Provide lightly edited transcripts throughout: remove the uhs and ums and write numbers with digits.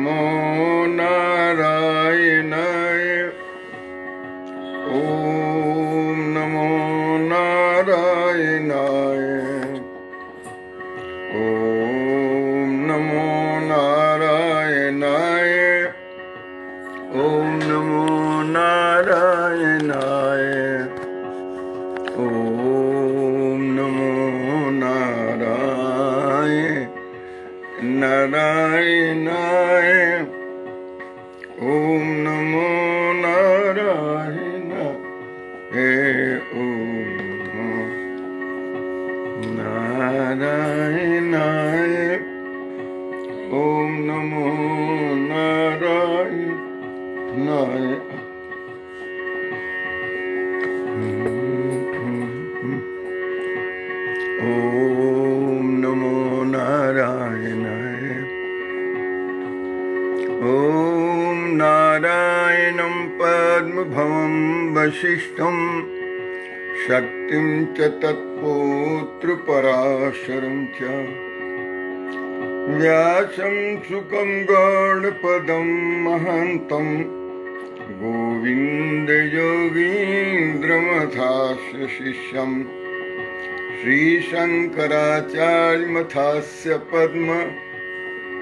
नमो नारायणाय। ओम नमो नारायणाय। ओम नमो नारायणाय। ओम नमो नारायणाय। ओम नमो नारायणाय। ओम नमो नारायणाय। ओम नारायणाय। ओम नमो नारायणाय। ओम नमो नारायणाय। ओम नारायणं पद्मभवं वसिष्ठं शक्तिं च तत्पुत्रपराशरं च व्यासं शुकं गौडपदं महान्तं गोविन्दयोगीन्द्रमथास्य शिष्यम् श्रीशङ्कराचार्यमथास्य पद्म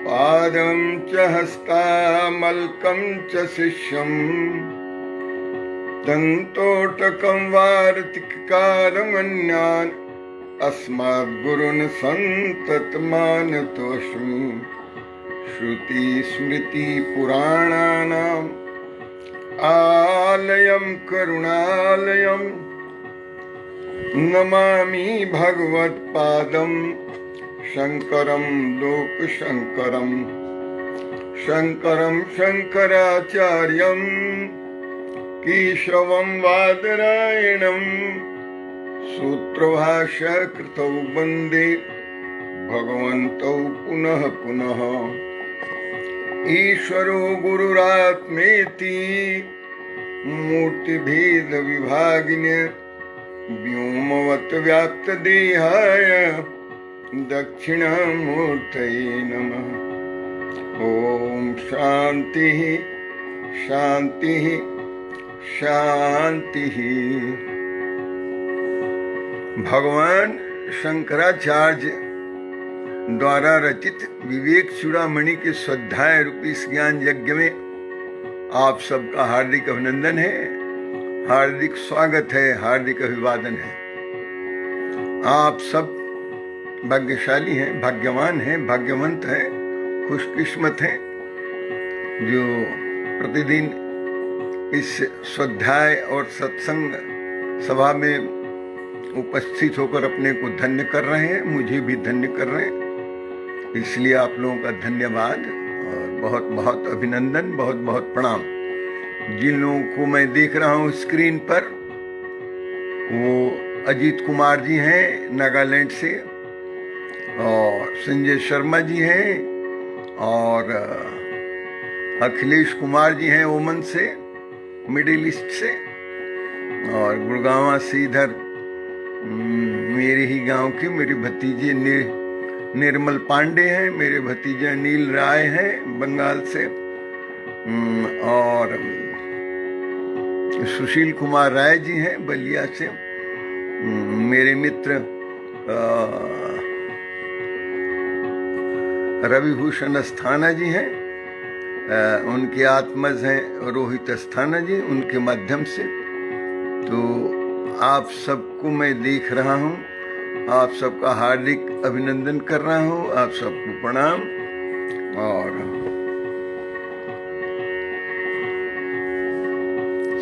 पादं च हस्तामलकं च शिष्यम् दन्तोटकं वार्तिककारमन्यान् अस्मद्गुरून् सन्ततमानतोऽस्मि। श्रुतिस्मृतिपुराणानाम् आलयं करुणालयं नमामि भगवत्पादं शङ्करं लोकशङ्करं। शङ्करं शङ्कराचार्यं केशवं बादरायणं सूत्रभाष्यकृतौ वन्दे भगवन्तौ पुनः पुनः। ईश्वरो गुरुरात्मेति मूर्तिभेदविभागिने व्योमवत् व्याप्तदेहाय दक्षिणामूर्तये नमः। ओम शांति शांति शांति। भगवान शंकराचार्य द्वारा रचित विवेक चूड़ामणि के स्वाध्याय रूपी इस ज्ञान यज्ञ में आप सबका हार्दिक अभिनंदन है, हार्दिक स्वागत है, हार्दिक अभिवादन है। आप सब भाग्यशाली हैं, भाग्यवान हैं, भाग्यवंत हैं, खुशकिस्मत हैं जो प्रतिदिन इस स्वाध्याय और सत्संग सभा में उपस्थित होकर अपने को धन्य कर रहे हैं, मुझे भी धन्य कर रहे हैं। इसलिए आप लोगों का धन्यवाद और बहुत बहुत अभिनंदन, बहुत बहुत प्रणाम। जिन लोगों को मैं देख रहा हूँ स्क्रीन पर, वो अजीत कुमार जी हैं नागालैंड से, और संजय शर्मा जी हैं, और अखिलेश कुमार जी हैं ओमन से, मिडिल ईस्ट से, और गुड़गांव से इधर मेरे ही गांव के मेरे भतीजे निर्मल पांडे हैं, मेरे भतीजे अनिल राय हैं बंगाल से, और सुशील कुमार राय जी हैं बलिया से, मेरे मित्र रविभूषण अस्थाना जी हैं, उनके आत्मज हैं रोहित अस्थाना जी, उनके माध्यम से। तो आप सबको मैं देख रहा हूँ, आप सबका हार्दिक अभिनंदन कर रहा हूँ, आप सबको प्रणाम। और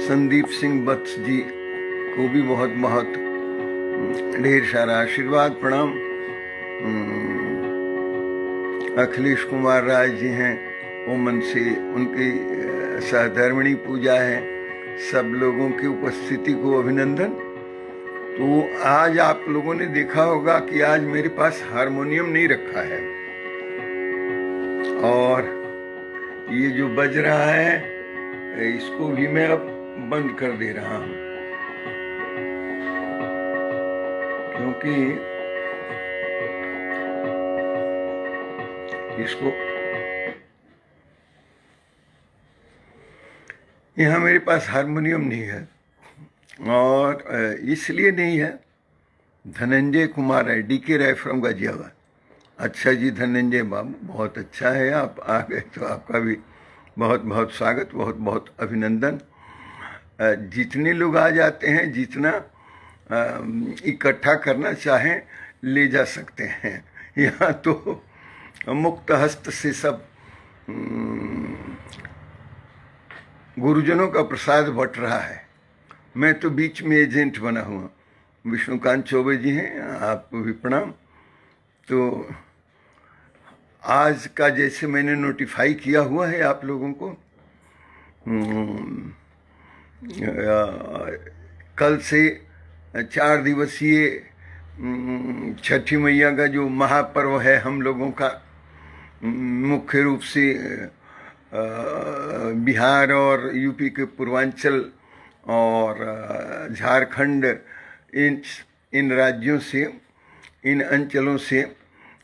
संदीप सिंह बत्स जी को भी बहुत बहुत ढेर सारा आशीर्वाद प्रणाम। अखिलेश कुमार राय जी हैं ओमन से, उनकी सहधर्मिणी पूजा है। सब लोगों की उपस्थिति को अभिनंदन। तो आज आप लोगों ने देखा होगा कि आज मेरे पास हारमोनियम नहीं रखा है, और ये जो बज रहा है इसको भी मैं अब बंद कर दे रहा हूं, क्योंकि इसको यहाँ मेरे पास हारमोनियम नहीं है, और इसलिए नहीं है। धनंजय कुमार है, DK राय फ्रॉम गाजियाबाद। अच्छा जी धनंजय बाबू, बहुत अच्छा है, आप आ गए तो आपका भी बहुत बहुत स्वागत, बहुत बहुत अभिनंदन। जितने लोग आ जाते हैं, जितना इकट्ठा करना चाहें ले जा सकते हैं। यहाँ तो मुक्त हस्त से सब गुरुजनों का प्रसाद बट रहा है। मैं तो बीच में एजेंट बना हुआ। विष्णुकांत चौबे जी हैं, आपको भी प्रणाम। तो आज का जैसे मैंने नोटिफाई किया हुआ है आप लोगों को, कल से 4 दिवसीय छठी मैया का जो महापर्व है हम लोगों का, मुख्य रूप से बिहार और यूपी के पूर्वांचल और झारखंड, इन राज्यों से, इन अंचलों से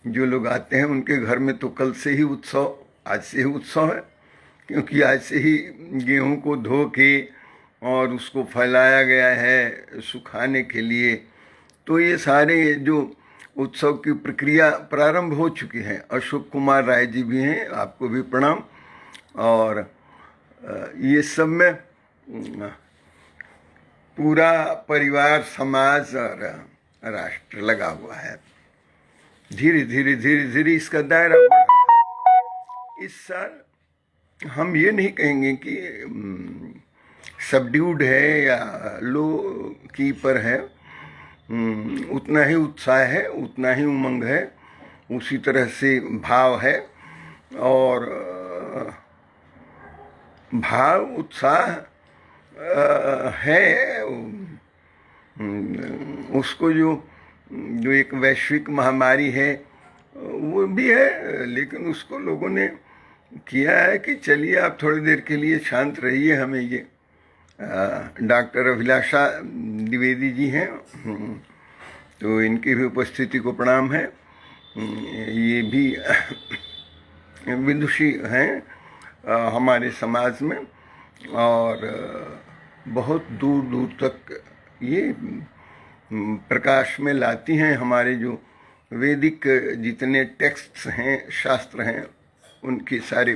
जो लोग आते हैं उनके घर में तो कल से ही उत्सव, आज से ही उत्सव है, क्योंकि आज से ही गेहूं को धो के और उसको फैलाया गया है सुखाने के लिए। तो ये सारे जो उत्सव की प्रक्रिया प्रारंभ हो चुकी है। अशोक कुमार राय जी भी हैं, आपको भी प्रणाम। और ये सब में पूरा परिवार, समाज और राष्ट्र लगा हुआ है। धीरे धीरे धीरे धीरे इसका दायरा बढ़ रहा है। इस साल हम ये नहीं कहेंगे कि सबड्यूड है या लो कीपर है, उतना ही उत्साह है, उतना ही उमंग है, उसी तरह से भाव है। और भाव उत्साह है, उसको जो एक वैश्विक महामारी है वो भी है, लेकिन उसको लोगों ने किया है कि चलिए आप थोड़ी देर के लिए शांत रहिए। हमें ये डॉक्टर अभिलाषा द्विवेदी जी हैं, तो इनकी भी उपस्थिति को प्रणाम है। ये भी विदुषी हैं हमारे समाज में, और बहुत दूर दूर तक ये प्रकाश में लाती हैं हमारे जो वैदिक जितने टेक्स्ट्स हैं, शास्त्र हैं, उनके सारे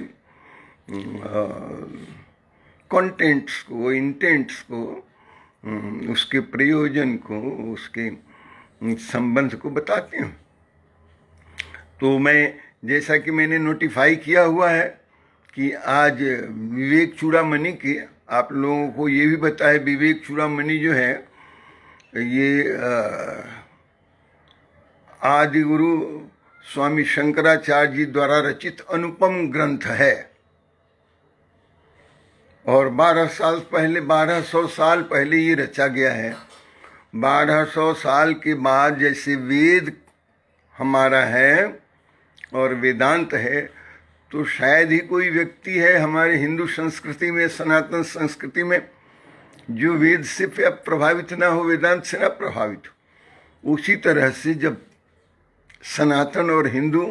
कंटेंट्स को, इंटेंट्स को, उसके प्रयोजन को, उसके संबंध को बताते हैं। तो मैं, जैसा कि मैंने नोटिफाई किया हुआ है कि आज विवेक चूड़ामणि के, आप लोगों को ये भी बताया, विवेक चूड़ामणि जो है ये आदि गुरु स्वामी शंकराचार्य जी द्वारा रचित अनुपम ग्रंथ है। और 1200 साल पहले ये रचा गया है। 1200 साल के बाद जैसे वेद हमारा है और वेदांत है, तो शायद ही कोई व्यक्ति है हमारे हिंदू संस्कृति में, सनातन संस्कृति में, जो वेद से प्रभावित ना हो, वेदांत से ना प्रभावित हो। उसी तरह से जब सनातन और हिंदू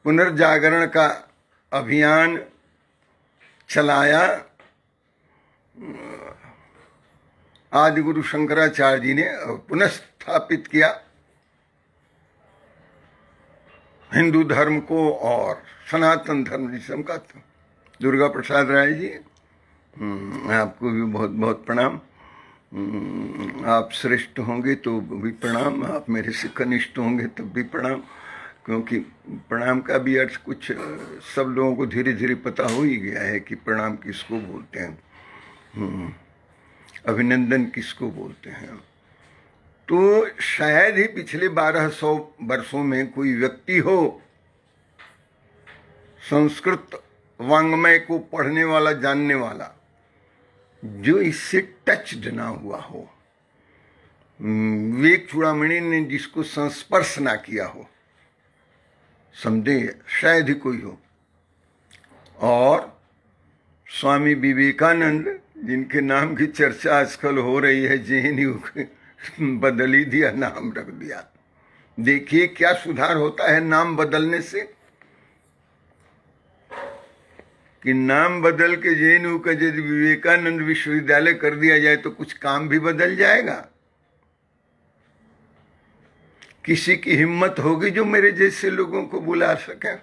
पुनर्जागरण का अभियान चलाया, आदि गुरु शंकराचार्य जी ने पुनर्स्थापित किया हिंदू धर्म को और सनातन धर्म जिसम का। दुर्गा प्रसाद राय जी, आपको भी बहुत बहुत प्रणाम। आप श्रेष्ठ होंगे तो भी प्रणाम, आप मेरे से कनिष्ठ होंगे तब भी प्रणाम, क्योंकि प्रणाम का भी अर्थ कुछ सब लोगों को धीरे धीरे पता हो ही गया है कि प्रणाम किसको बोलते हैं, अभिनंदन किसको बोलते हैं। तो शायद ही पिछले 1200 वर्षों में कोई व्यक्ति हो संस्कृत वांग्मय को पढ़ने वाला, जानने वाला, जो इससे टच्ड ना हुआ हो, विवेक चूड़ामणि ने जिसको संस्पर्श ना किया हो, समझे, शायद ही कोई हो। और स्वामी विवेकानंद, जिनके नाम की चर्चा आजकल हो रही है, JNU बदल ही दिया, नाम रख दिया। देखिए क्या सुधार होता है नाम बदलने से। कि नाम बदल के जेएनयू का यदि विवेकानंद विश्वविद्यालय कर दिया जाए तो कुछ काम भी बदल जाएगा? किसी की हिम्मत होगी जो मेरे जैसे लोगों को बुला सके?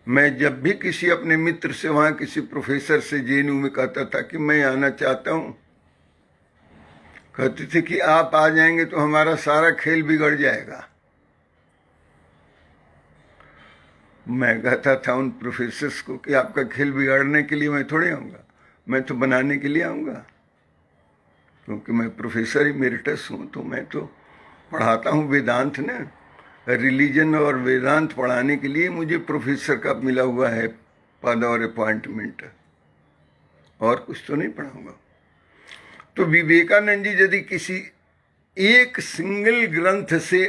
मैं जब भी किसी अपने मित्र से, वहां किसी प्रोफेसर से जेएनयू में कहता था कि मैं आना चाहता हूं, कहते थे कि आप आ जाएंगे तो हमारा सारा खेल बिगड़ जाएगा। मैं कहता था उन प्रोफेसर्स को कि आपका खेल बिगाड़ने के लिए मैं थोड़े आऊँगा, मैं तो बनाने के लिए आऊँगा, क्योंकि मैं प्रोफेसर इमेरिटस हूँ। तो मैं तो पढ़ाता हूँ वेदांत ना, रिलीजन और वेदांत पढ़ाने के लिए मुझे प्रोफेसर का मिला हुआ है पद और अपॉइंटमेंट, और कुछ तो नहीं पढ़ाऊँगा। तो विवेकानंद जी यदि किसी एक सिंगल ग्रंथ से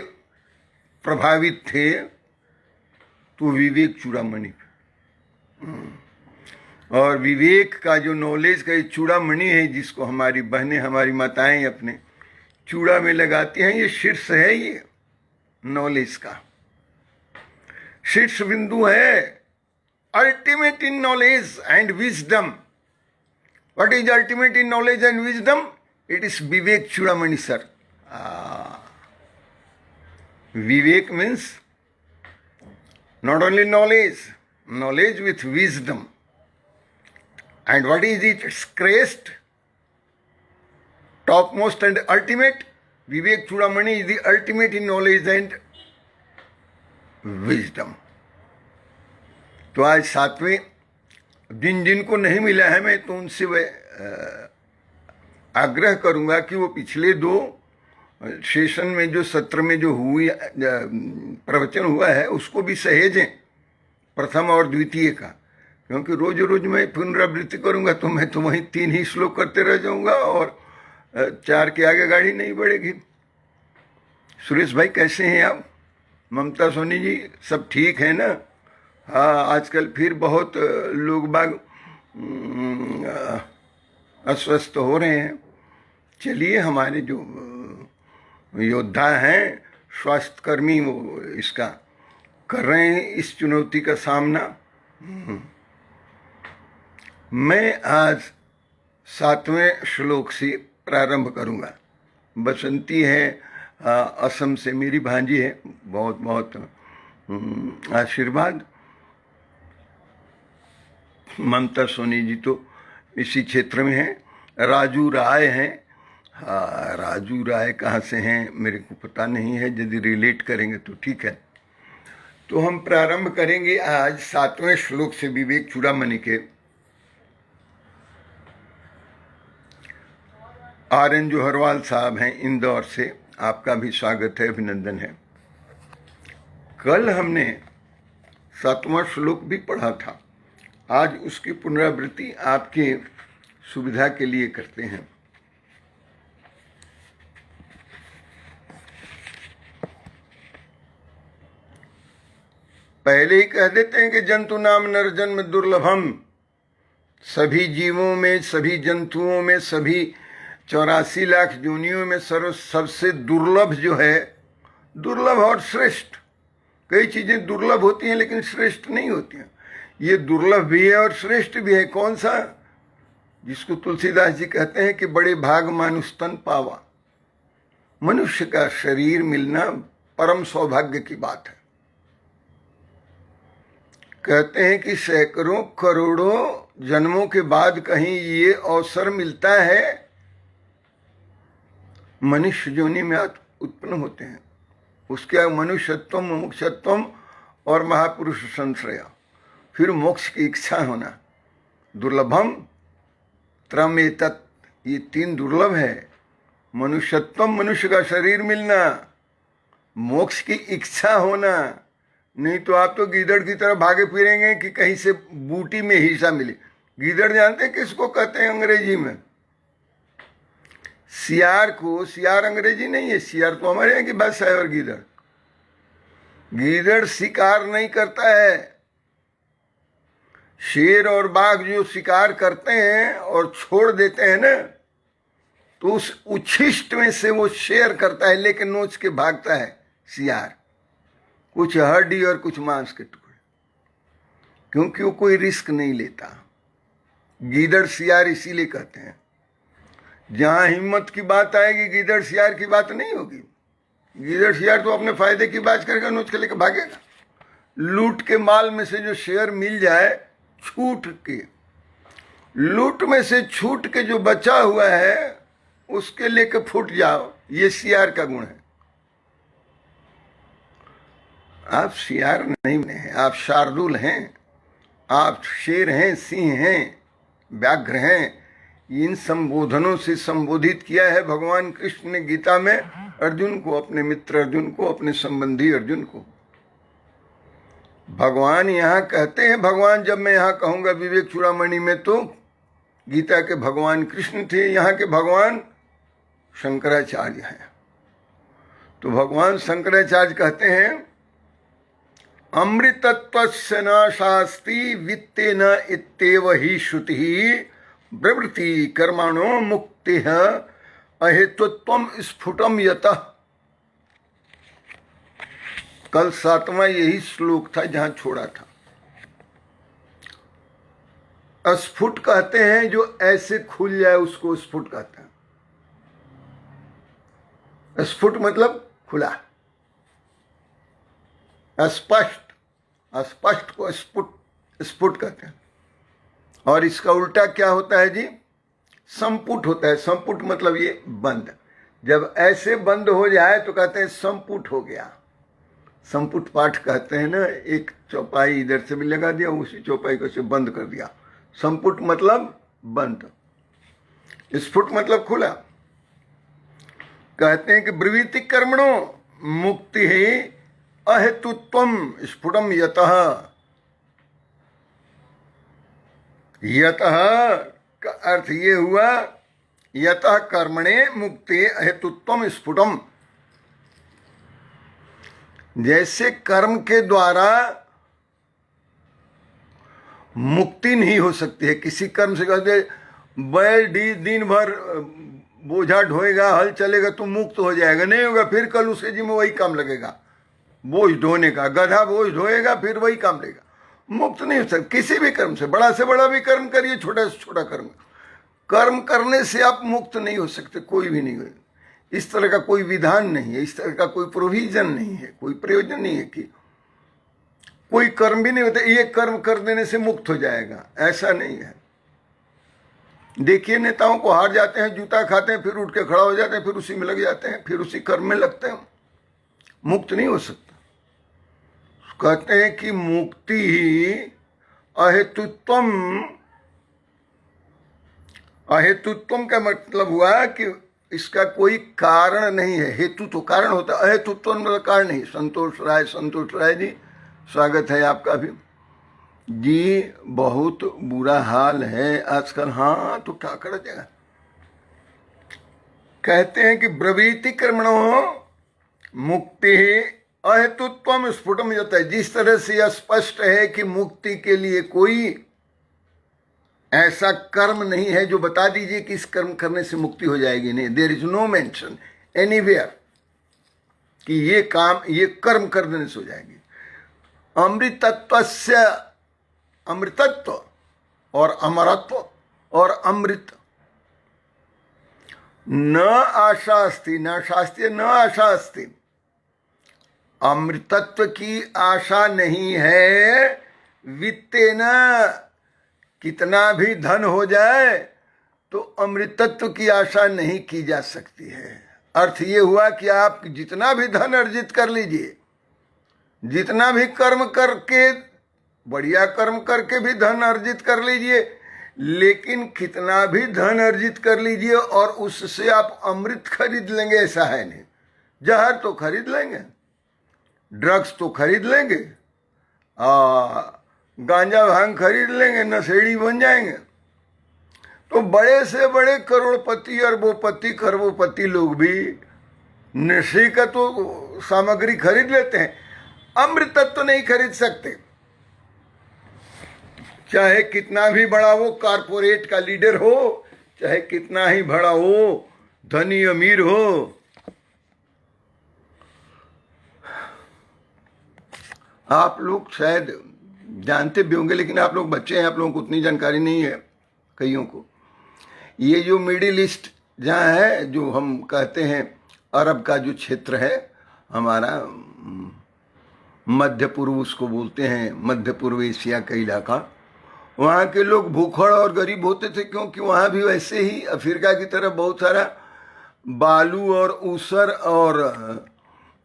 प्रभावित थे तो विवेक चूड़ामणि, और विवेक का जो नॉलेज का चूड़ामणि है, जिसको हमारी बहनें, हमारी माताएं अपने चूड़ा में लगाती हैं, ये शीर्ष है, ये नॉलेज का शीर्ष बिंदु है। Ultimate in knowledge and wisdom. What is ultimate in knowledge and wisdom? It is Vivek Chudamani sir. Vivek means not only knowledge, knowledge with wisdom. And what is its crest? Topmost and ultimate? Vivek Chudamani is the ultimate in knowledge and wisdom. तो आज सातवें, जिन जिनको नहीं मिला है, मैं तो उनसे आग्रह करूंगा कि वो पिछले 2 सेशन में, जो सत्र में जो हुई प्रवचन हुआ है, उसको भी सहेजें, प्रथम और द्वितीय का, क्योंकि रोज रोज मैं पुनरावृत्ति करूंगा तो मैं तो वहीं 3 ही श्लोक करते रह जाऊंगा और 4 के आगे गाड़ी नहीं बढ़ेगी। सुरेश भाई कैसे हैं आप? ममता सोनी जी सब ठीक है ना? हाँ, आजकल फिर बहुत लोग बाग अस्वस्थ हो रहे हैं। चलिए, हमारे जो योद्धा हैं, स्वास्थ्य कर्मी, वो इसका कर रहे हैं, इस चुनौती का सामना। मैं आज 7वें श्लोक से प्रारंभ करूंगा। बसंती है, असम से मेरी भांजी है, बहुत बहुत आशीर्वाद। ममता सोनी जी तो इसी क्षेत्र में हैं। राजू राय हैं। हाँ, राजू राय कहाँ से हैं मेरे को पता नहीं है, यदि रिलेट करेंगे तो ठीक है। तो हम प्रारंभ करेंगे आज 7वें श्लोक से विवेक चूड़ामणि के। RN जोहरवाल साहब हैं इंदौर से, आपका भी स्वागत है, अभिनंदन है। कल हमने 7वां श्लोक भी पढ़ा था, आज उसकी पुनरावृत्ति आपके सुविधा के लिए करते हैं। पहले ही कह देते हैं कि जंतु नाम नर जन्म दुर्लभम। सभी जीवों में, सभी जंतुओं में, सभी 84 लाख योनियों में सबसे दुर्लभ जो है, दुर्लभ और श्रेष्ठ। कई चीजें दुर्लभ होती हैं लेकिन श्रेष्ठ नहीं होती हैं। ये दुर्लभ भी है और श्रेष्ठ भी है। कौन सा? जिसको तुलसीदास जी कहते हैं कि बड़े भाग मानुष तन पावा। मनुष्य का शरीर मिलना परम सौभाग्य की बात है। कहते हैं कि सैकड़ों करोड़ों जन्मों के बाद कहीं ये अवसर मिलता है, मनुष्य योनि में उत्पन्न होते हैं। उसके मनुष्यत्वम, मुमुक्षत्वम और महापुरुष संश्रया, फिर मोक्ष की इच्छा होना। दुर्लभम त्रम एतत्, ये 3 दुर्लभ है। मनुष्यत्वम, मनुष्य का शरीर मिलना, मोक्ष की इच्छा होना। नहीं तो आप तो गीदड़ की तरह भागे फिरेंगे कि कहीं से बूटी में हिस्सा मिले। गीदड़ जानते हैं किसको कहते हैं अंग्रेजी में? सियार को। सियार अंग्रेजी नहीं है, सियार तो हमारे यहाँ की बस है। और गीदड़, गीदड़ शिकार नहीं करता है। शेर और बाघ जो शिकार करते हैं और छोड़ देते हैं ना, तो उस उच्छिष्ट में से वो शेयर करता है, लेकिन नोच के भागता है सियार। कुछ हड्डी और कुछ मांस के टुकड़े। क्योंकि वो कोई रिस्क नहीं लेता। गीदड़ सियार इसीलिए कहते हैं। जहां हिम्मत की बात आएगी गीदड़ सियार की बात नहीं होगी। गीदड़ सियार तो अपने फायदे की बात करेगा, नोच के लेकर भागेगा। लूट के माल में से जो शेयर मिल जाए, छूट के लूट में से छूट के जो बचा हुआ है उसके लेके फूट जाओ, ये सियार का गुण है। आप सियार नहीं हैं, आप शार्दुल हैं, आप शेर हैं, सिंह हैं, व्याघ्र हैं। इन संबोधनों से संबोधित किया है भगवान कृष्ण ने गीता में अर्जुन को, अपने मित्र अर्जुन को, अपने संबंधी अर्जुन को। भगवान यहाँ कहते हैं, भगवान जब मैं यहाँ कहूंगा विवेक चूड़ामणि में, तो गीता के भगवान कृष्ण थे, यहाँ के भगवान शंकराचार्य हैं। तो भगवान शंकराचार्य कहते हैं, अमृतत्वस्य न शास्ति वित्तेन इत्येव हि श्रुतिः प्रवृत्ति कर्मणो मुक्तिः अहेतुत्वम स्फुटम यतः। कल 7वां यही श्लोक था जहां छोड़ा था। स्फुट कहते हैं जो ऐसे खुल जाए उसको स्फुट कहते हैं। स्फुट मतलब खुला, स्पष्ट, स्पष्ट को स्फुट स्फुट कहते हैं। और इसका उल्टा क्या होता है जी? संपुट होता है। संपुट मतलब ये बंद। जब ऐसे बंद हो जाए तो कहते हैं संपुट हो गया। संपुट पाठ कहते हैं ना, एक चौपाई इधर से भी लगा दिया, उसी चौपाई को से बंद कर दिया। संपुट मतलब बंद, स्फुट मतलब खुला। कहते हैं कि ब्रवीति कर्मणो मुक्ति है अहेतुत्वम स्फुटम यतः। यतः का अर्थ ये हुआ, यतः कर्मणे मुक्ति अहेतुत्वम स्फुटम। जैसे कर्म के द्वारा मुक्ति नहीं हो सकती है। किसी कर्म से कहते बैल दिन भर बोझा ढोएगा, हल चलेगा तो मुक्त हो जाएगा, नहीं होगा। फिर कल उसके जिम्मे वही काम लगेगा, बोझ ढोने का। गधा बोझ ढोएगा, फिर वही काम लगेगा, मुक्त नहीं हो सकता। किसी भी कर्म से बड़ा भी कर्म करिए, छोटा से छोटा कर्म करने से आप मुक्त नहीं हो सकते, कोई भी नहीं हो। इस तरह का कोई विधान नहीं है, इस तरह का कोई प्रोविजन नहीं है, कोई प्रयोजन नहीं है कि कोई कर्म भी नहीं होता ये कर्म कर देने से मुक्त हो जाएगा, ऐसा नहीं है। देखिए नेताओं को हार जाते हैं, जूता खाते हैं, फिर उठ के खड़ा हो जाते हैं, फिर उसी में लग जाते हैं, फिर उसी कर्म में लगते हैं, मुक्त नहीं हो सकता। कहते हैं कि मुक्ति ही अहेतुत्वम। अहेतुत्वम का मतलब हुआ कि इसका कोई कारण नहीं है। हेतु तो कारण होता है, अहेतुत्व मतलब कारण नहीं। संतोष राय जी, स्वागत है आपका भी जी। बहुत बुरा हाल है आजकल। हाँ तो क्या करा जाएगा। कहते हैं कि ब्रवीति कर्मणो मुक्ति अहेतुत्वम स्फुटम जाता है। जिस तरह से यह स्पष्ट है कि मुक्ति के लिए कोई ऐसा कर्म नहीं है जो बता दीजिए कि इस कर्म करने से मुक्ति हो जाएगी, नहीं। There is no mention anywhere कि ये काम, ये कर्म कर देने से हो जाएगी। अमृतत्वस्य, अमृतत्व और अमरत्व और अमृत, न आशा अस्ति, न शास्त्रीय न आशा अस्ति। अमृतत्व की आशा नहीं है। वित्तेन, कितना भी धन हो जाए तो अमृतत्व की आशा नहीं की जा सकती है। अर्थ ये हुआ कि आप जितना भी धन अर्जित कर लीजिए, जितना भी कर्म करके, बढ़िया कर्म करके भी धन अर्जित कर लीजिए, लेकिन कितना भी धन अर्जित कर लीजिए और उससे आप अमृत खरीद लेंगे ऐसा है नहीं। जहर तो खरीद लेंगे, ड्रग्स तो खरीद लेंगे, गांजा भांग खरीद लेंगे, नशेड़ी बन जाएंगे। तो बड़े से बड़े करोड़पति, अरबोपति, खरबोपति लोग भी नशे का तो सामग्री खरीद लेते हैं, अमृतत्व नहीं खरीद सकते। चाहे कितना भी बड़ा वो कारपोरेट का लीडर हो, चाहे कितना ही बड़ा हो धनी अमीर हो। आप लोग शायद जानते भी होंगे, लेकिन आप लोग बच्चे हैं, आप लोगों को उतनी जानकारी नहीं है कईयों को। ये जो मिडिल ईस्ट जहाँ है, जो हम कहते हैं अरब का जो क्षेत्र है हमारा, मध्य पूर्व उसको बोलते हैं, मध्य पूर्व एशिया का इलाका, वहाँ के लोग भूखड़ और गरीब होते थे, क्योंकि वहाँ भी वैसे ही अफ्रीका की तरफ बहुत सारा बालू और ऊसर और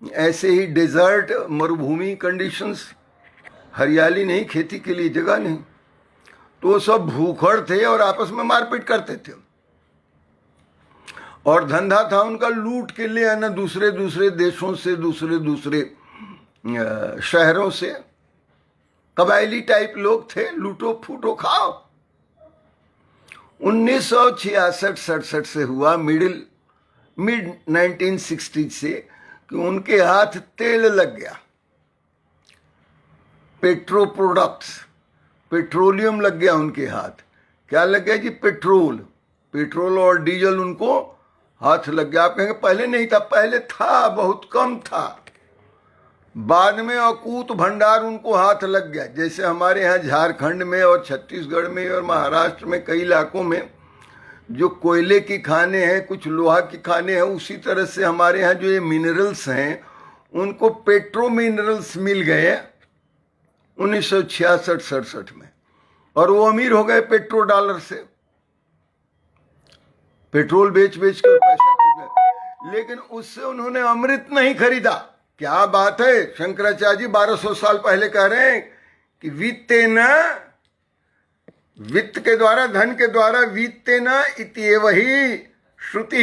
ऐसे ही डेजर्ट, मरुभूमि कंडीशंस, हरियाली नहीं, खेती के लिए जगह नहीं, तो वो सब भूखड़ थे और आपस में मारपीट करते थे। और धंधा था उनका लूट के लिए आना दूसरे दूसरे देशों से, दूसरे दूसरे शहरों से। कबायली टाइप लोग थे, लूटो फूटो खाओ। 1966-67 से हुआ, मिड 1960 से, कि उनके हाथ तेल लग गया, पेट्रो प्रोडक्ट्स, पेट्रोलियम लग गया उनके हाथ। क्या लग गया जी? पेट्रोल और डीजल उनको हाथ लग गया। आप कहेंगे पहले नहीं था, पहले था, बहुत कम था, बाद में अकूत भंडार उनको हाथ लग गया। जैसे हमारे यहाँ झारखंड में और छत्तीसगढ़ में और महाराष्ट्र में कई इलाकों में जो कोयले की खाने हैं, कुछ लोहा की खाने हैं, उसी तरह से हमारे यहाँ जो ये मिनरल्स हैं उनको पेट्रो मिनरल्स मिल गए 1966-67 में, और वो अमीर हो गए पेट्रो डॉलर से, पेट्रोल बेच बेच कर पैसा खो गए। लेकिन उससे उन्होंने अमृत नहीं खरीदा। क्या बात है, शंकराचार्य जी 1200 साल पहले कह रहे हैं कि वित्त के द्वारा, धन के द्वारा, वित्तेन इत्येव ही श्रुति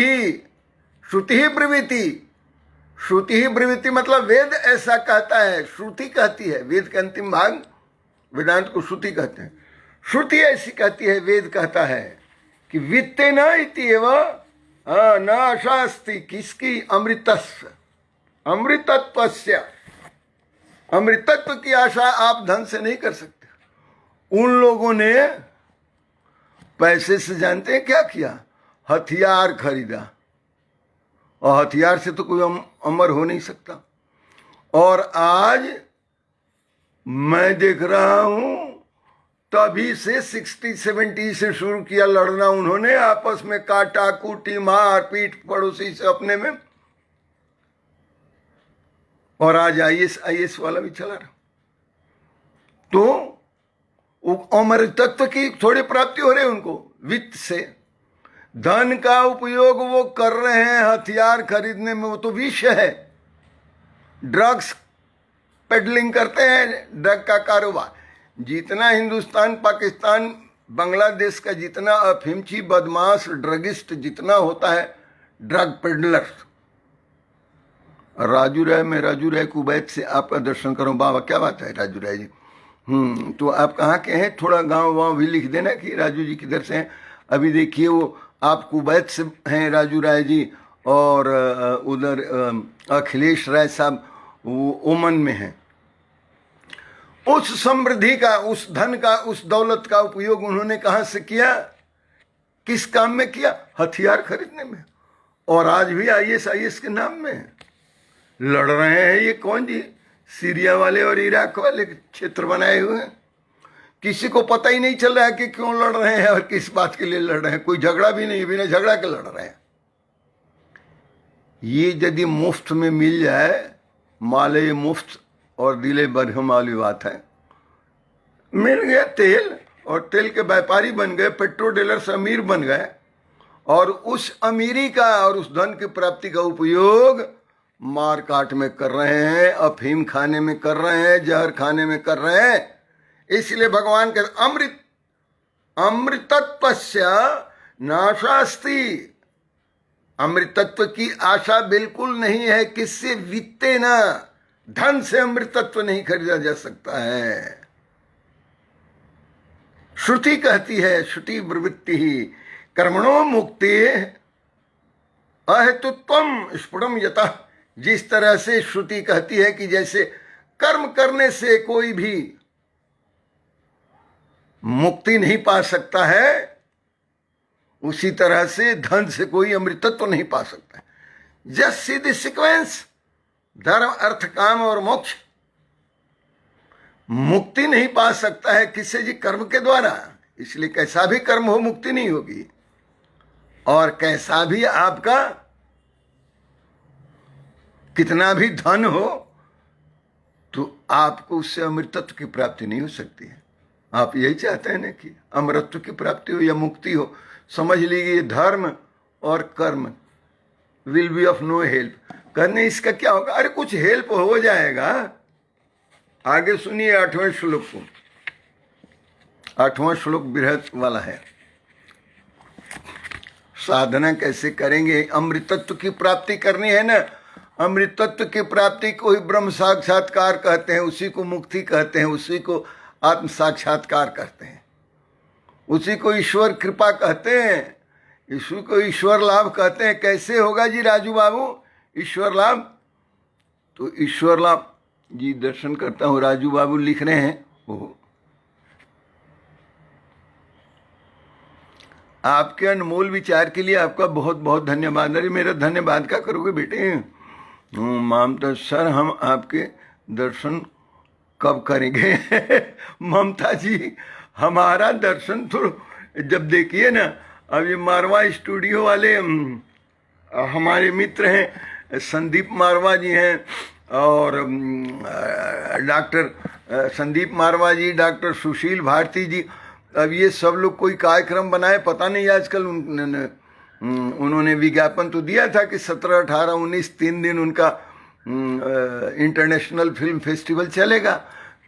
ही ब्रवीति। श्रुति ही ब्रवीति मतलब वेद ऐसा कहता है, श्रुति कहती है, वेद के अंतिम भाग वेदांत को श्रुति कहते हैं। श्रुति ऐसी कहती है, वेद कहता है कि वित्तेन इत्येव न आशा अस्ति, किसकी? अमृतत्वस्य, अमृतत्व की आशा आप धन से नहीं कर सकते। उन लोगों ने पैसे से जानते हैं क्या किया? हथियार खरीदा, और हथियार से तो कोई अमर हो नहीं सकता। और आज मैं देख रहा हूं, तभी से 60-70 से शुरू किया लड़ना उन्होंने, आपस में काटा कूटी मार पीट पड़ोसी से अपने में, और आज आईएएस वाला भी चला रहा। तो अमर तत्व की थोड़ी प्राप्ति हो रही है उनको वित्त से। धन का उपयोग वो कर रहे हैं हथियार खरीदने में, वो तो विष है। ड्रग्स पेडलिंग करते हैं, ड्रग का कारोबार। जितना हिंदुस्तान, पाकिस्तान, बांग्लादेश का जितना अफीमची बदमाश ड्रगिस्ट जितना होता है, ड्रग पेडलर्स। राजू राय कुवैत से आपका दर्शन करो। बाबा क्या बात है राजू राय जी? तो आप कहाँ के हैं? थोड़ा गांव वाँव भी लिख देना कि राजू जी किधर से हैं। अभी देखिए वो आप कुवैत से हैं राजू राय जी, और उधर अखिलेश राय साहब वो ओमन में हैं। उस समृद्धि का, उस धन का, उस दौलत का उपयोग उन्होंने कहाँ से किया? किस काम में किया? हथियार खरीदने में। और आज भी आईएस के नाम में लड़ रहे हैं। ये कौन जी? सीरिया वाले और इराक वाले क्षेत्र बनाए हुए हैं। किसी को पता ही नहीं चल रहा है कि क्यों लड़ रहे हैं और किस बात के लिए लड़ रहे हैं। कोई झगड़ा भी नहीं, बिना झगड़ा के लड़ रहे हैं। ये यदि मुफ्त में मिल जाए, माले मुफ्त और दिले बरहम वाली बात है। मिल गया तेल, और तेल के व्यापारी बन गए, पेट्रोल डीलर्स अमीर बन गए, और उस अमीरी का और उस धन की प्राप्ति का उपयोग मार काट में कर रहे हैं, अफीम खाने में कर रहे हैं, जहर खाने में कर रहे हैं। इसलिए भगवान के अमृतत्वस्य नाशास्ति, अमृतत्व की आशा बिल्कुल नहीं है। किससे? वित्ते न, धन से अमृतत्व नहीं खरीदा जा सकता है। श्रुति कहती है, श्रुति प्रवृत्ति ही कर्मणो मुक्ति अहेतुत्वम स्फुटम यतः। जिस तरह से श्रुति कहती है कि जैसे कर्म करने से कोई भी मुक्ति नहीं पा सकता है, उसी तरह से धन से कोई अमृतत्व नहीं पा सकता है। जस्ट सी द सीक्वेंस, धर्म अर्थ काम और मोक्ष। मुक्ति नहीं पा सकता है किससे जी? कर्म के द्वारा। इसलिए कैसा भी कर्म हो मुक्ति नहीं होगी, और कैसा भी आपका कितना भी धन हो तो आपको उससे अमृतत्व की प्राप्ति नहीं हो सकती है। आप यही चाहते हैं ना कि अमरत्व की प्राप्ति हो या मुक्ति हो। समझ लीजिए धर्म और कर्म will be of no help. करने इसका क्या होगा? अरे कुछ हेल्प हो जाएगा। आगे सुनिए 8वें श्लोक को। 8वां श्लोक बृहत वाला है। साधना कैसे करेंगे? अमृतत्व की प्राप्ति करनी है ना। अमृतत्व की प्राप्ति को ही ब्रह्म साक्षात्कार कहते हैं, उसी को मुक्ति कहते हैं, उसी को आत्म साक्षात्कार कहते हैं, उसी को ईश्वर कृपा कहते हैं, इसी को ईश्वर लाभ कहते हैं। कैसे होगा जी राजू बाबू ईश्वर लाभ? तो ईश्वर लाभ जी दर्शन करता हूँ, राजू बाबू लिख रहे हैं। वो आपके अनमोल विचार के लिए आपका बहुत बहुत धन्यवाद। अरे मेरा धन्यवाद क्या करोगे बेटे? ममता सर हम आपके दर्शन कब करेंगे? ममता जी हमारा दर्शन तो जब देखिए ना, अब ये मारवा स्टूडियो वाले हमारे मित्र हैं, संदीप मारवा जी हैं, और डॉक्टर संदीप मारवा जी, डॉक्टर सुशील भारती जी, अब ये सब लोग कोई कार्यक्रम बनाए, पता नहीं आजकल उन्होंने विज्ञापन तो दिया था कि 17, 18, 19 3 दिन उनका इंटरनेशनल फिल्म फेस्टिवल चलेगा।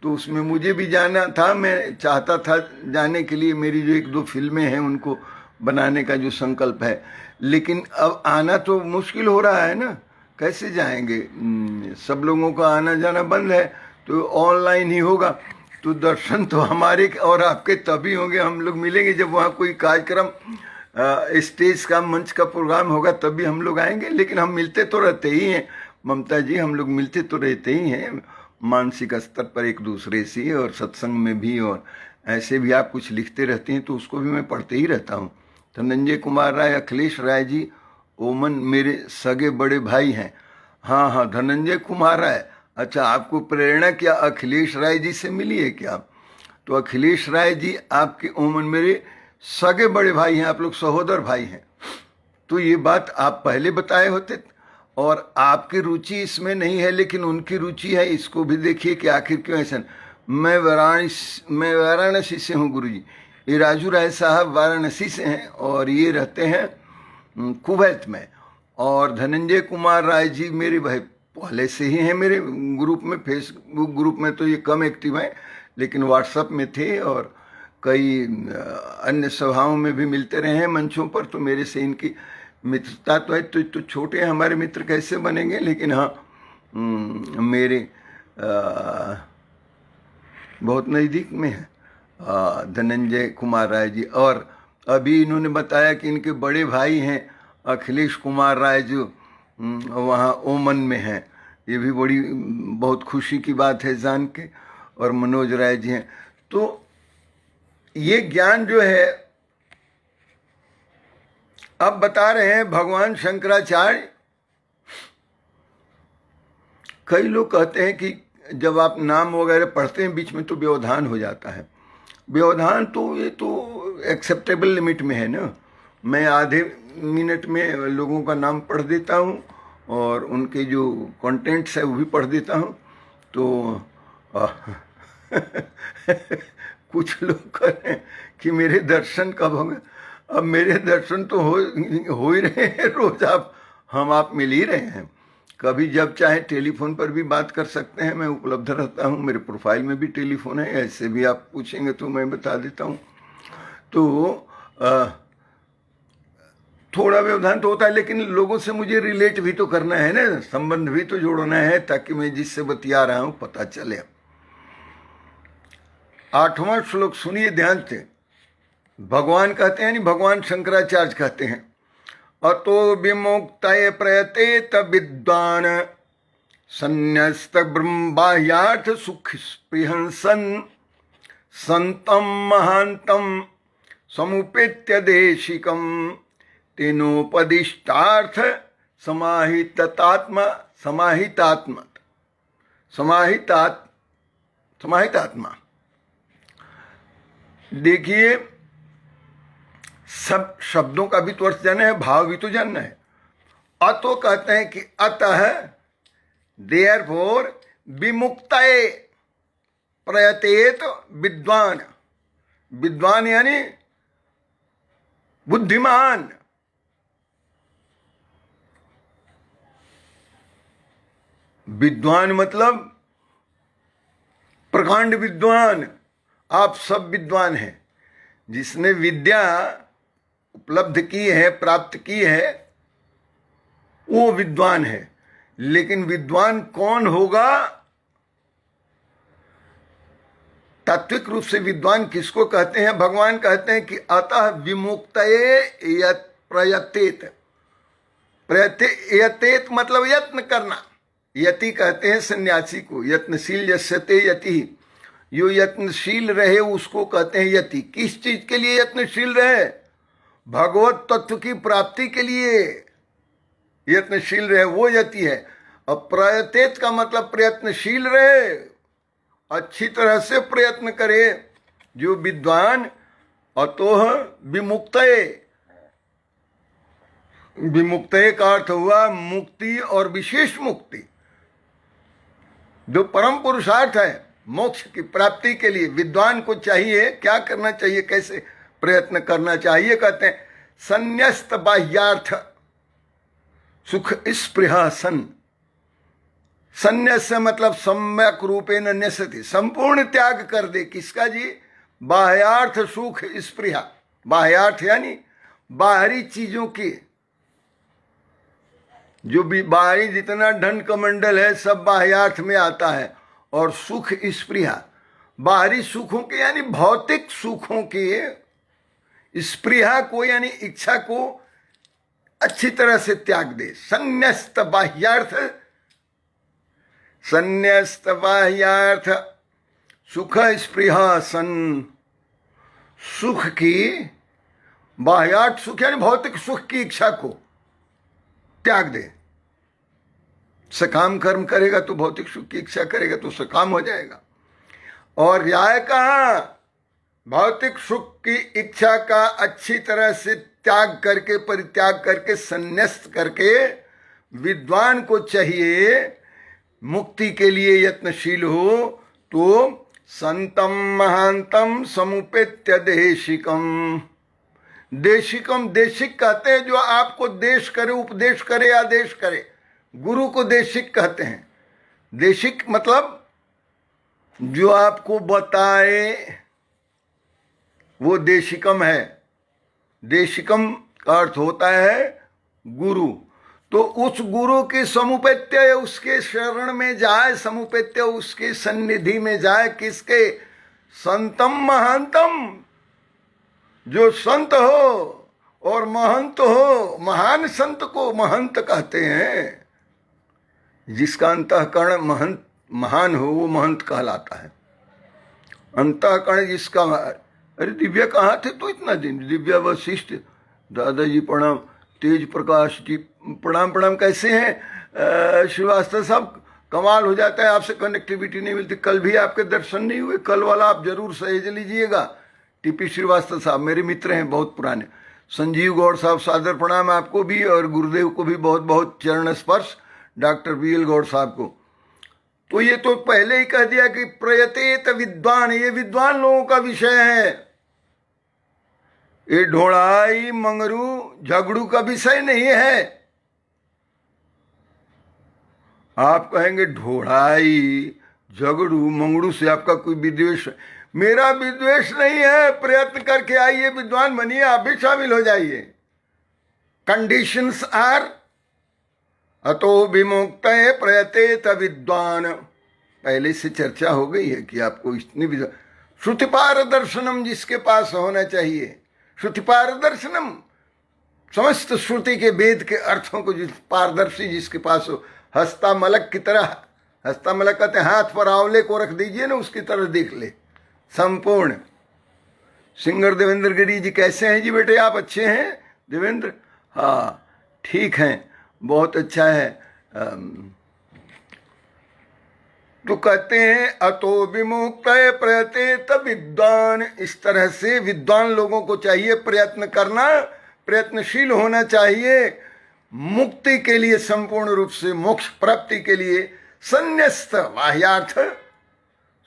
तो उसमें मुझे भी जाना था, मैं चाहता था जाने के लिए। मेरी जो 1-2 फिल्में हैं उनको बनाने का जो संकल्प है, लेकिन अब आना तो मुश्किल हो रहा है ना, कैसे जाएंगे? सब लोगों का आना जाना बंद है, तो ऑनलाइन ही होगा। तो दर्शन तो हमारे और आपके तभी होंगे, हम लोग मिलेंगे जब वहाँ कोई कार्यक्रम स्टेज का मंच का प्रोग्राम होगा, तभी हम लोग आएंगे। लेकिन हम मिलते तो रहते ही हैं ममता जी, हम लोग मिलते तो रहते ही हैं मानसिक स्तर पर एक दूसरे से, और सत्संग में भी, और ऐसे भी आप कुछ लिखते रहते हैं तो उसको भी मैं पढ़ते ही रहता हूँ। धनंजय कुमार राय, अखिलेश राय जी, ओमन मेरे सगे बड़े भाई हैं। हाँ हाँ धनंजय कुमार राय, अच्छा आपको प्रेरणा क्या अखिलेश राय जी से मिली है क्या? तो अखिलेश राय जी आपके ओमन मेरे सगे बड़े भाई हैं, आप लोग सहोदर भाई हैं। तो ये बात आप पहले बताए होते, और आपकी रुचि इसमें नहीं है लेकिन उनकी रुचि है। इसको भी देखिए कि आखिर क्यों ऐसा। मैं वाराणसी से हूँ गुरुजी। ये राजू राय साहब वाराणसी से हैं और ये रहते हैं कुवैत में। और धनंजय कुमार राय जी मेरे भाई पहले से ही हैं मेरे ग्रुप में, फेसबुक ग्रुप में तो ये कम एक्टिव हैं, लेकिन व्हाट्सएप में थे और कई अन्य सभाओं में भी मिलते रहे हैं मंचों पर। तो मेरे से इनकी मित्रता तो है। तो छोटे हमारे मित्र कैसे बनेंगे, लेकिन हाँ मेरे बहुत नज़दीक में है धनंजय कुमार राय जी। और अभी इन्होंने बताया कि इनके बड़े भाई हैं अखिलेश कुमार राय जो वहाँ ओमन में हैं। ये भी बड़ी बहुत खुशी की बात है जान के। और मनोज राय जी हैं। तो ये ज्ञान जो है अब बता रहे हैं भगवान शंकराचार्य। कई लोग कहते हैं कि जब आप नाम वगैरह पढ़ते हैं बीच में तो व्यवधान हो जाता है। व्यवधान तो ये तो एक्सेप्टेबल लिमिट में है ना। मैं आधे मिनट में लोगों का नाम पढ़ देता हूँ और उनके जो कंटेंट्स है वो भी पढ़ देता हूँ। तो कुछ लोग कह रहे हैं कि मेरे दर्शन कब होंगे। अब मेरे दर्शन तो हो ही रहे हैं रोज। हम आप मिल ही रहे हैं। कभी जब चाहे टेलीफोन पर भी बात कर सकते हैं, मैं उपलब्ध रहता हूँ। मेरे प्रोफाइल में भी टेलीफोन है, ऐसे भी आप पूछेंगे तो मैं बता देता हूँ। तो थोड़ा व्यवधान तो होता है, लेकिन लोगों से मुझे रिलेट भी तो करना है ना, संबंध भी तो जोड़ना है ताकि मैं जिससे बतिया रहा हूँ पता चले। 8वां श्लोक सुनिए ध्यान से। भगवान कहते हैं नहीं, भगवान शंकराचार्य कहते हैं, अतो विमुक्तये प्रयतेत विद्वान संन्यस्त ब्रह्माह्यार्थ सुख स्पृहंसन संतम महांतम समुपेत्य देशिकम तेनोपदिष्टार्थ समाहितात्म समाहित आत्मा। देखिए, सब शब्दों का भी तो अर्थ जानना है, भाव भी तो जानना है। अतो कहते हैं कि अतः देयरफॉर विमुक्तये प्रयतेत विद्वान। विद्वान यानी बुद्धिमान। विद्वान मतलब प्रकांड विद्वान। आप सब विद्वान हैं। जिसने विद्या उपलब्ध की है, प्राप्त की है, वो विद्वान है। लेकिन विद्वान कौन होगा? तात्विक रूप से विद्वान किसको कहते हैं? भगवान कहते हैं कि अतः विमुक्तये यत् प्रयतेत। प्रयतेत मतलब यत्न करना। यति कहते हैं सन्यासी को। यत्नशील यस्यते यति। जो यत्नशील रहे उसको कहते हैं यति। किस चीज के लिए यत्नशील रहे? भगवत तत्व की प्राप्ति के लिए यत्नशील रहे, वो यति है। अब प्रयतेत का मतलब प्रयत्नशील रहे, अच्छी तरह से प्रयत्न करे। जो विद्वान अतोह विमुक्तये। विमुक्तये का अर्थ हुआ मुक्ति और विशेष मुक्ति। जो परम पुरुषार्थ है मोक्ष की प्राप्ति के लिए विद्वान को चाहिए क्या करना चाहिए, कैसे प्रयत्न करना चाहिए? कहते हैं संन्यस्त बाह्यार्थ सुख स्पृहा सन। संन्यास मतलब सम्यक रूपेण न्यसति, संपूर्ण त्याग कर दे। किसका जी? बाह्यार्थ सुख स्पृहा। बाह्यार्थ यानी बाहरी चीजों की, जो भी बाहरी जितना धन कमंडल है सब बाह्यार्थ में आता है। और सुख स्पृहा, बाहरी सुखों के यानी भौतिक सुखों के स्पृहा को यानी इच्छा को अच्छी तरह से त्याग दे। संन्यस्त बाह्यार्थ, संन्यस्त बाह्यार्थ सुख स्पृहा सन। सुख की, बाह्यार्थ सुख यानी भौतिक सुख की इच्छा को त्याग दे। सकाम कर्म करेगा तो भौतिक सुख की इच्छा करेगा तो सकाम हो जाएगा। और न्याय कहाँ? भौतिक सुख की इच्छा का अच्छी तरह से त्याग करके, परित्याग करके, संन्यस्त करके विद्वान को चाहिए मुक्ति के लिए यत्नशील हो तो संतम महांतम समुपेत्य देशिकम। देशिकम, देशिक कहते हैं जो आपको देश करे, उपदेश करे, आदेश करे। गुरु को देशिक कहते हैं। देशिक मतलब जो आपको बताए वो देशिकम है। देशिकम का अर्थ होता है गुरु। तो उस गुरु के समुपेत्य, उसके शरण में जाए, समुपेत्य उसके सन्निधि में जाए। किसके? संतम महांतम, जो संत हो और महंत हो। महान संत को महंत कहते हैं। जिसका अंतःकरण महंत महान हो वो महंत कहलाता है। अंतःकरण जिसका, अरे दिव्या कहाँ थे तो इतना दिन? दिव्या वशिष्ठ, दादाजी प्रणाम, तेज प्रकाश जी प्रणाम। प्रणाम कैसे हैं श्रीवास्तव साहब? कमाल हो जाता है, आपसे कनेक्टिविटी नहीं मिलती। कल भी आपके दर्शन नहीं हुए, कल वाला आप जरूर सहेज लीजिएगा। टीपी श्रीवास्तव साहब मेरे मित्र हैं बहुत पुराने। संजीव गौड़ साहब सादर प्रणाम आपको भी, और गुरुदेव को भी बहुत बहुत चरण स्पर्श, डॉक्टर बीएल गौड़ साहब को। तो ये तो पहले ही कह दिया कि प्रयतेत विद्वान, ये विद्वान लोगों का विषय है। ये ढोड़ाई मंगरू झगड़ू का विषय नहीं है। आप कहेंगे ढोड़ाई झगड़ू मंगड़ू से आपका कोई विद्वेष? मेरा विद्वेष नहीं है। प्रयत्न करके आइए, विद्वान बनिए, आप भी शामिल हो जाइए। कंडीशंस आर अतो विमुक्त प्रयतेत विद्वान। पहले से चर्चा हो गई है कि आपको इतनी श्रुतिपार दर्शनम जिसके पास होना चाहिए। श्रुतिपार दर्शनम, समस्त श्रुति के वेद के अर्थों को जिस पारदर्शी जिसके पास हो। हस्ता मलक की तरह, हस्ता मलक कहते हैं हाथ पर आंवले को रख दीजिए ना, उसकी तरह देख ले संपूर्ण। सिंगर देवेंद्र गिरी जी कैसे हैं जी बेटे? आप अच्छे हैं देवेंद्र? हाँ ठीक हैं, बहुत अच्छा है। तो कहते हैं अतो विमुक्त प्रयतेत विद्वान। इस तरह से विद्वान लोगों को चाहिए प्रयत्न करना, प्रयत्नशील होना चाहिए मुक्ति के लिए, संपूर्ण रूप से मोक्ष प्राप्ति के लिए। संन्यस्त बाह्यार्थ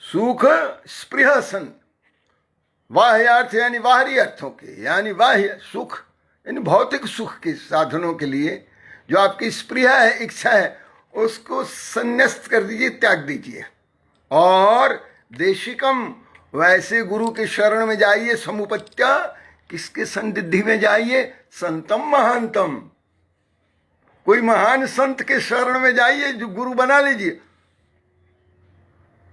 सुख स्पृहसन, बाह्यार्थ यानी बाहरी अर्थों के, यानी बाह्य सुख यानी भौतिक सुख के साधनों के लिए जो आपकी स्पृहा है, इच्छा है, उसको संन्यस्त कर दीजिए, त्याग दीजिए। और देशिकम, वैसे गुरु के शरण में जाइए। समुपत्या, किसके संनिधि में जाइए? संतम महानतम, कोई महान संत के शरण में जाइए, जो गुरु बना लीजिए।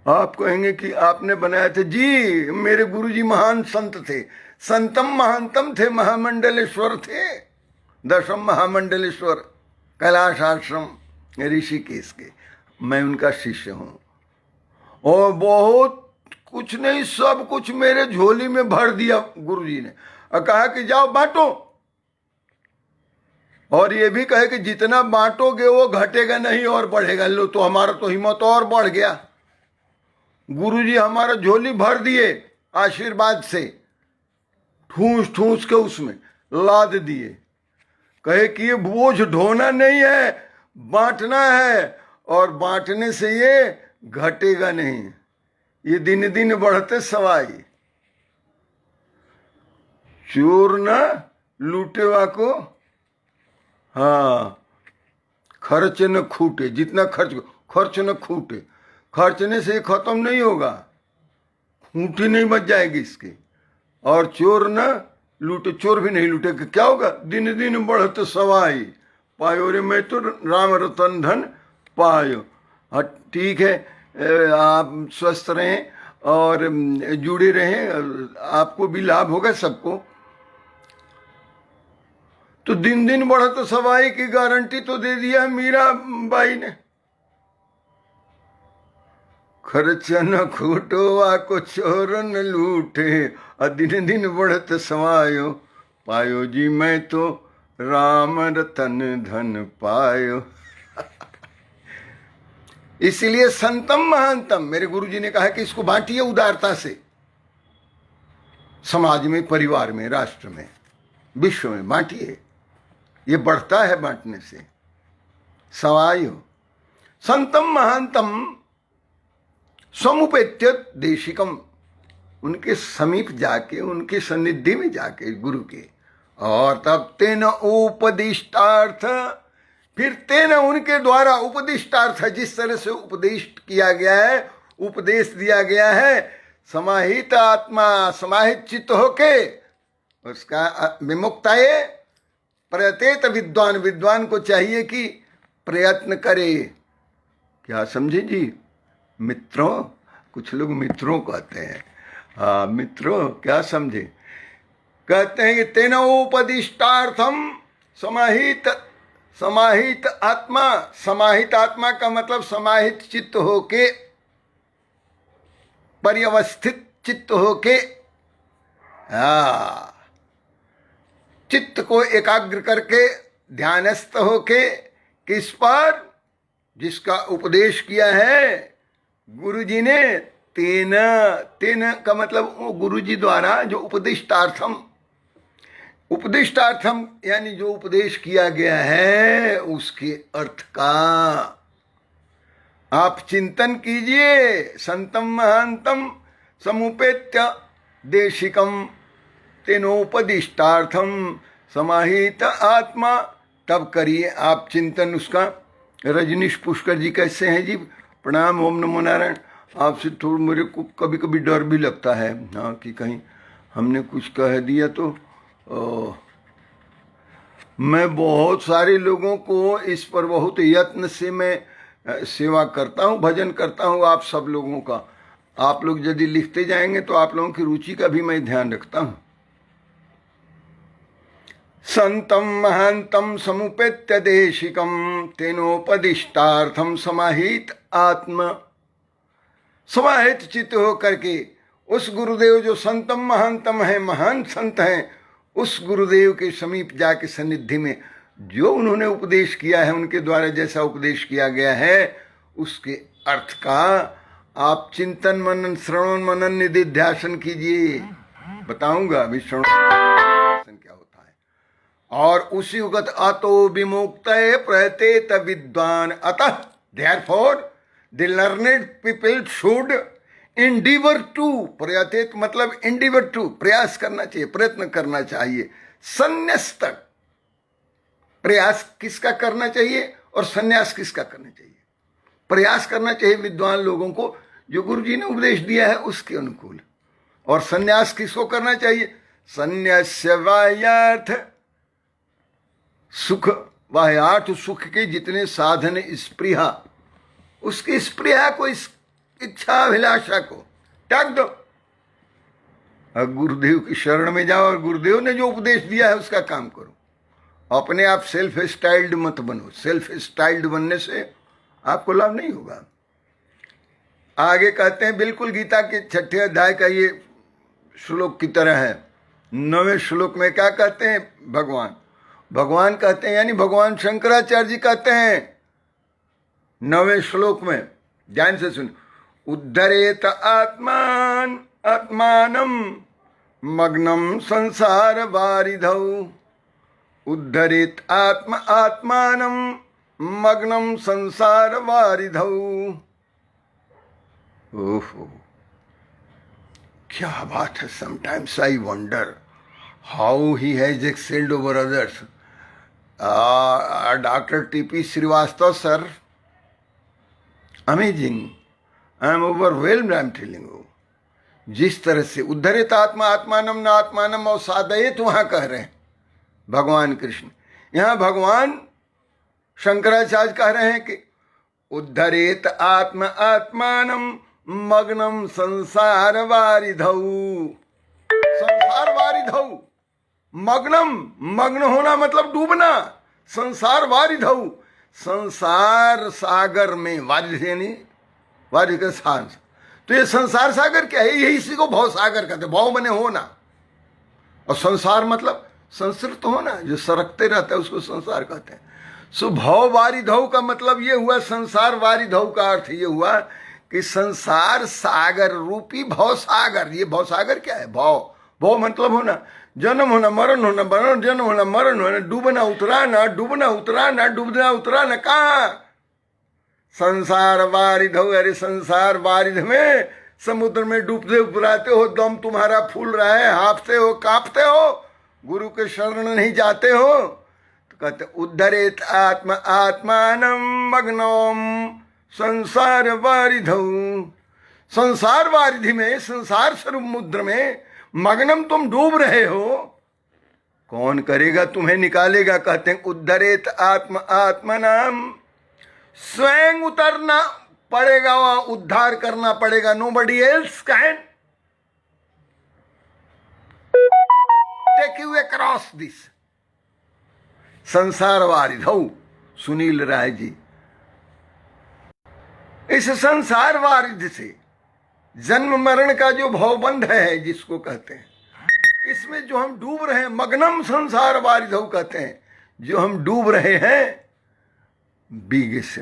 आप कहेंगे कि आपने बनाया थे जी, मेरे गुरुजी महान संत थे। संतम महानतम थे, महामंडलेश्वर थे, दशम महामंडलेश्वर कैलाश आश्रम ऋषिकेश के। मैं उनका शिष्य हूं और बहुत कुछ नहीं, सब कुछ मेरे झोली में भर दिया गुरुजी ने और कहा कि जाओ बांटो। और ये भी कहे कि जितना बांटोगे वो घटेगा नहीं और बढ़ेगा। लो, तो हमारा तो हिम्मत और बढ़ गया। गुरुजी हमारा झोली भर दिए आशीर्वाद से, ठूस ठूस के उसमें लाद दिए। कहे कि ये बोझ ढोना नहीं है, बांटना है, और बांटने से ये घटेगा नहीं, ये दिन दिन बढ़ते सवाई। चोर न लूटेवा को, हाँ, खर्च न खूटे। जितना खर्च न खूटे, खर्चने से खत्म नहीं होगा, खूंटी नहीं बच जाएगी इसकी। और चोर न लूटे, चोर भी नहीं लूटेगा, क्या होगा? दिन दिन बढ़ते सवाई पायो रे, मैं तो राम रतन धन पायो। हाँ ठीक है, आप स्वस्थ रहें और जुड़े रहें, आपको भी लाभ होगा, सबको। तो दिन दिन बढ़त सवाई की गारंटी तो दे दिया मीरा बाई ने। खर्च न खूटो आको चोर न लूटे, और दिन दिन बढ़त सवायो पायो जी, मैं तो राम रतन धन पायो। इसलिए संतम महानतम, मेरे गुरुजी ने कहा कि इसको बांटिए उदारता से, समाज में, परिवार में, राष्ट्र में, विश्व में बांटिए। ये बढ़ता है बांटने से। सवायो संतम महानतम समुपेत्य देशिकम, उनके समीप जाके, उनके सन्निधि में जाके गुरु के, और तब तेन उपदिष्टार्थ, फिर तेन उनके द्वारा उपदिष्टार्थ, जिस तरह से उपदेश किया गया है, उपदेश दिया गया है, समाहित आत्मा, समाहित चित्त होके उसका विमुक्ताये प्रयतेत विद्वान, विद्वान को चाहिए कि प्रयत्न करे। क्या समझे जी? मित्रों, कुछ लोग मित्रों कहते हैं, हाँ मित्रों, क्या समझे? कहते हैं कि तेन उपदिष्टार्थम समाहित, समाहित आत्मा, समाहित आत्मा का मतलब समाहित चित्त होके, पर्यवस्थित चित्त होके, चित्त को एकाग्र करके, ध्यानस्थ होके, किस पर? जिसका उपदेश किया है गुरुजी ने। तेन, तेन का मतलब गुरुजी द्वारा जो उपदिष्टार्थम, उपदिष्टार्थम यानी जो उपदेश किया गया है उसके अर्थ का आप चिंतन कीजिए। संतम महानतम समुपेत्य देशिकम तेनोपदिष्टार्थम समाहित आत्मा, तब करिए आप चिंतन उसका। रजनीश पुष्कर जी कैसे हैं जी? प्रणाम, ओम नमो नारायण। आपसे थोड़ा मेरे को कभी कभी डर भी लगता है, हाँ, कि कहीं हमने कुछ कह दिया तो। मैं बहुत सारे लोगों को इस पर बहुत यत्न से मैं सेवा करता हूँ, भजन करता हूँ आप सब लोगों का। आप लोग यदि लिखते जाएंगे तो आप लोगों की रुचि का भी मैं ध्यान रखता हूँ। संतम महांतम समुपेत्य देशिकम तेनोपदिष्टार्थम समाहित आत्मा, समाहित चित्त हो करके उस गुरुदेव जो संतम महांतम है, महान संत हैं, उस गुरुदेव के समीप जाके सन्निधि में जो उन्होंने उपदेश किया है, उनके द्वारा जैसा उपदेश किया गया है उसके अर्थ का आप चिंतन मनन श्रवण मनन निधिध्यासन कीजिए। बताऊंगा अभी श्रवण क्या होता है। और उसी वक्त अतो विमुक्त प्रत्येत विद्वान अतः therefore the learned people should endeavour to, प्रयतेत मतलब इंडिवर टू, प्रयास करना चाहिए, प्रयत्न करना चाहिए, संन्यास तक। प्रयास किसका करना चाहिए और संन्यास किसका करना चाहिए? प्रयास करना चाहिए विद्वान लोगों को जो गुरु जी ने उपदेश दिया है उसके अनुकूल। और संन्यास किसको करना चाहिए? संन्यास्य वाह्यार्थ सुख, वाह्यार्थ सुख के जितने साधन स्पृहा, उसकी स्पृहा को, इस इच्छा अभिलाषा को त्याग दो। अब गुरुदेव की शरण में जाओ और गुरुदेव ने जो उपदेश दिया है उसका काम करो। अपने आप सेल्फ स्टाइल्ड मत बनो। सेल्फ स्टाइल्ड बनने से आपको लाभ नहीं होगा। आगे कहते हैं, बिल्कुल गीता के 6ठे अध्याय का ये श्लोक की तरह है। 9वें श्लोक में क्या कहते हैं भगवान कहते हैं, यानी भगवान शंकराचार्य जी कहते हैं 9वें श्लोक में, ध्यान से सुन, उद्धरेत आत्मानम मग्नम संसार वारिधौ, उद्धरेत आत्मानम मग्नम संसार वारिधौ। ओहो, क्या बात है। Sometimes I wonder how he has excelled over others. Doctor TP Srivastava sir, amazing, I am overwhelmed, I am telling you. जिस तरह से उद्धरित आत्मानम न आत्मानम और साधयित वहां कह रहे हैं भगवान कृष्ण, यहां भगवान शंकराचार्य कह रहे हैं कि उद्धरेत आत्मानम मग्नम संसार वारिधौ। संसार वारिधौ, मग्न होना मतलब डूबना। संसार वारिधौ, संसार सागर में, वारिध यानी वारिध का सांस। तो ये संसार सागर क्या है? यही इसी को भव सागर कहते हैं। भव बने होना, और संसार मतलब संस्कृत होना, जो सरकते रहता है उसको संसार कहते हैं। सो भव वारिधौ का मतलब ये हुआ, संसार वारिधौ का अर्थ ये हुआ कि संसार सागर रूपी भव सागर। ये भव सागर क्या है? भव मतलब होना, जन्म होना, मरण होना, जन्म होना, मरण होना, डूबना उतराना, डूबना उतराना, डूबना उतराना। कहाँ? संसार वारिधौ। अरे संसार वारिध में, समुद्र में डूबते उपराते हो, दम तुम्हारा फूल रहा है, हाँफते हो, कांपते हो, गुरु के शरण नहीं जाते हो, तो कहते उद्धरेत आत्मानम मग्नम संसार वारिधौ। संसार वारिधि में, संसार समुद्र में मग्नम तुम डूब रहे हो, कौन करेगा तुम्हें, निकालेगा? कहते हैं उद्धरेत आत्मनाम, स्वयं उतरना पड़ेगा, वहां उद्धार करना पड़ेगा। Nobody else can take you across this संसार वारिधौ। सुनील राय जी, इस संसार वारिध से, जन्म मरण का जो भवबंध है जिसको कहते हैं, इसमें जो हम डूब रहे हैं, मग्नम संसार वारिधौ कहते हैं, जो हम डूब रहे हैं, बीगिस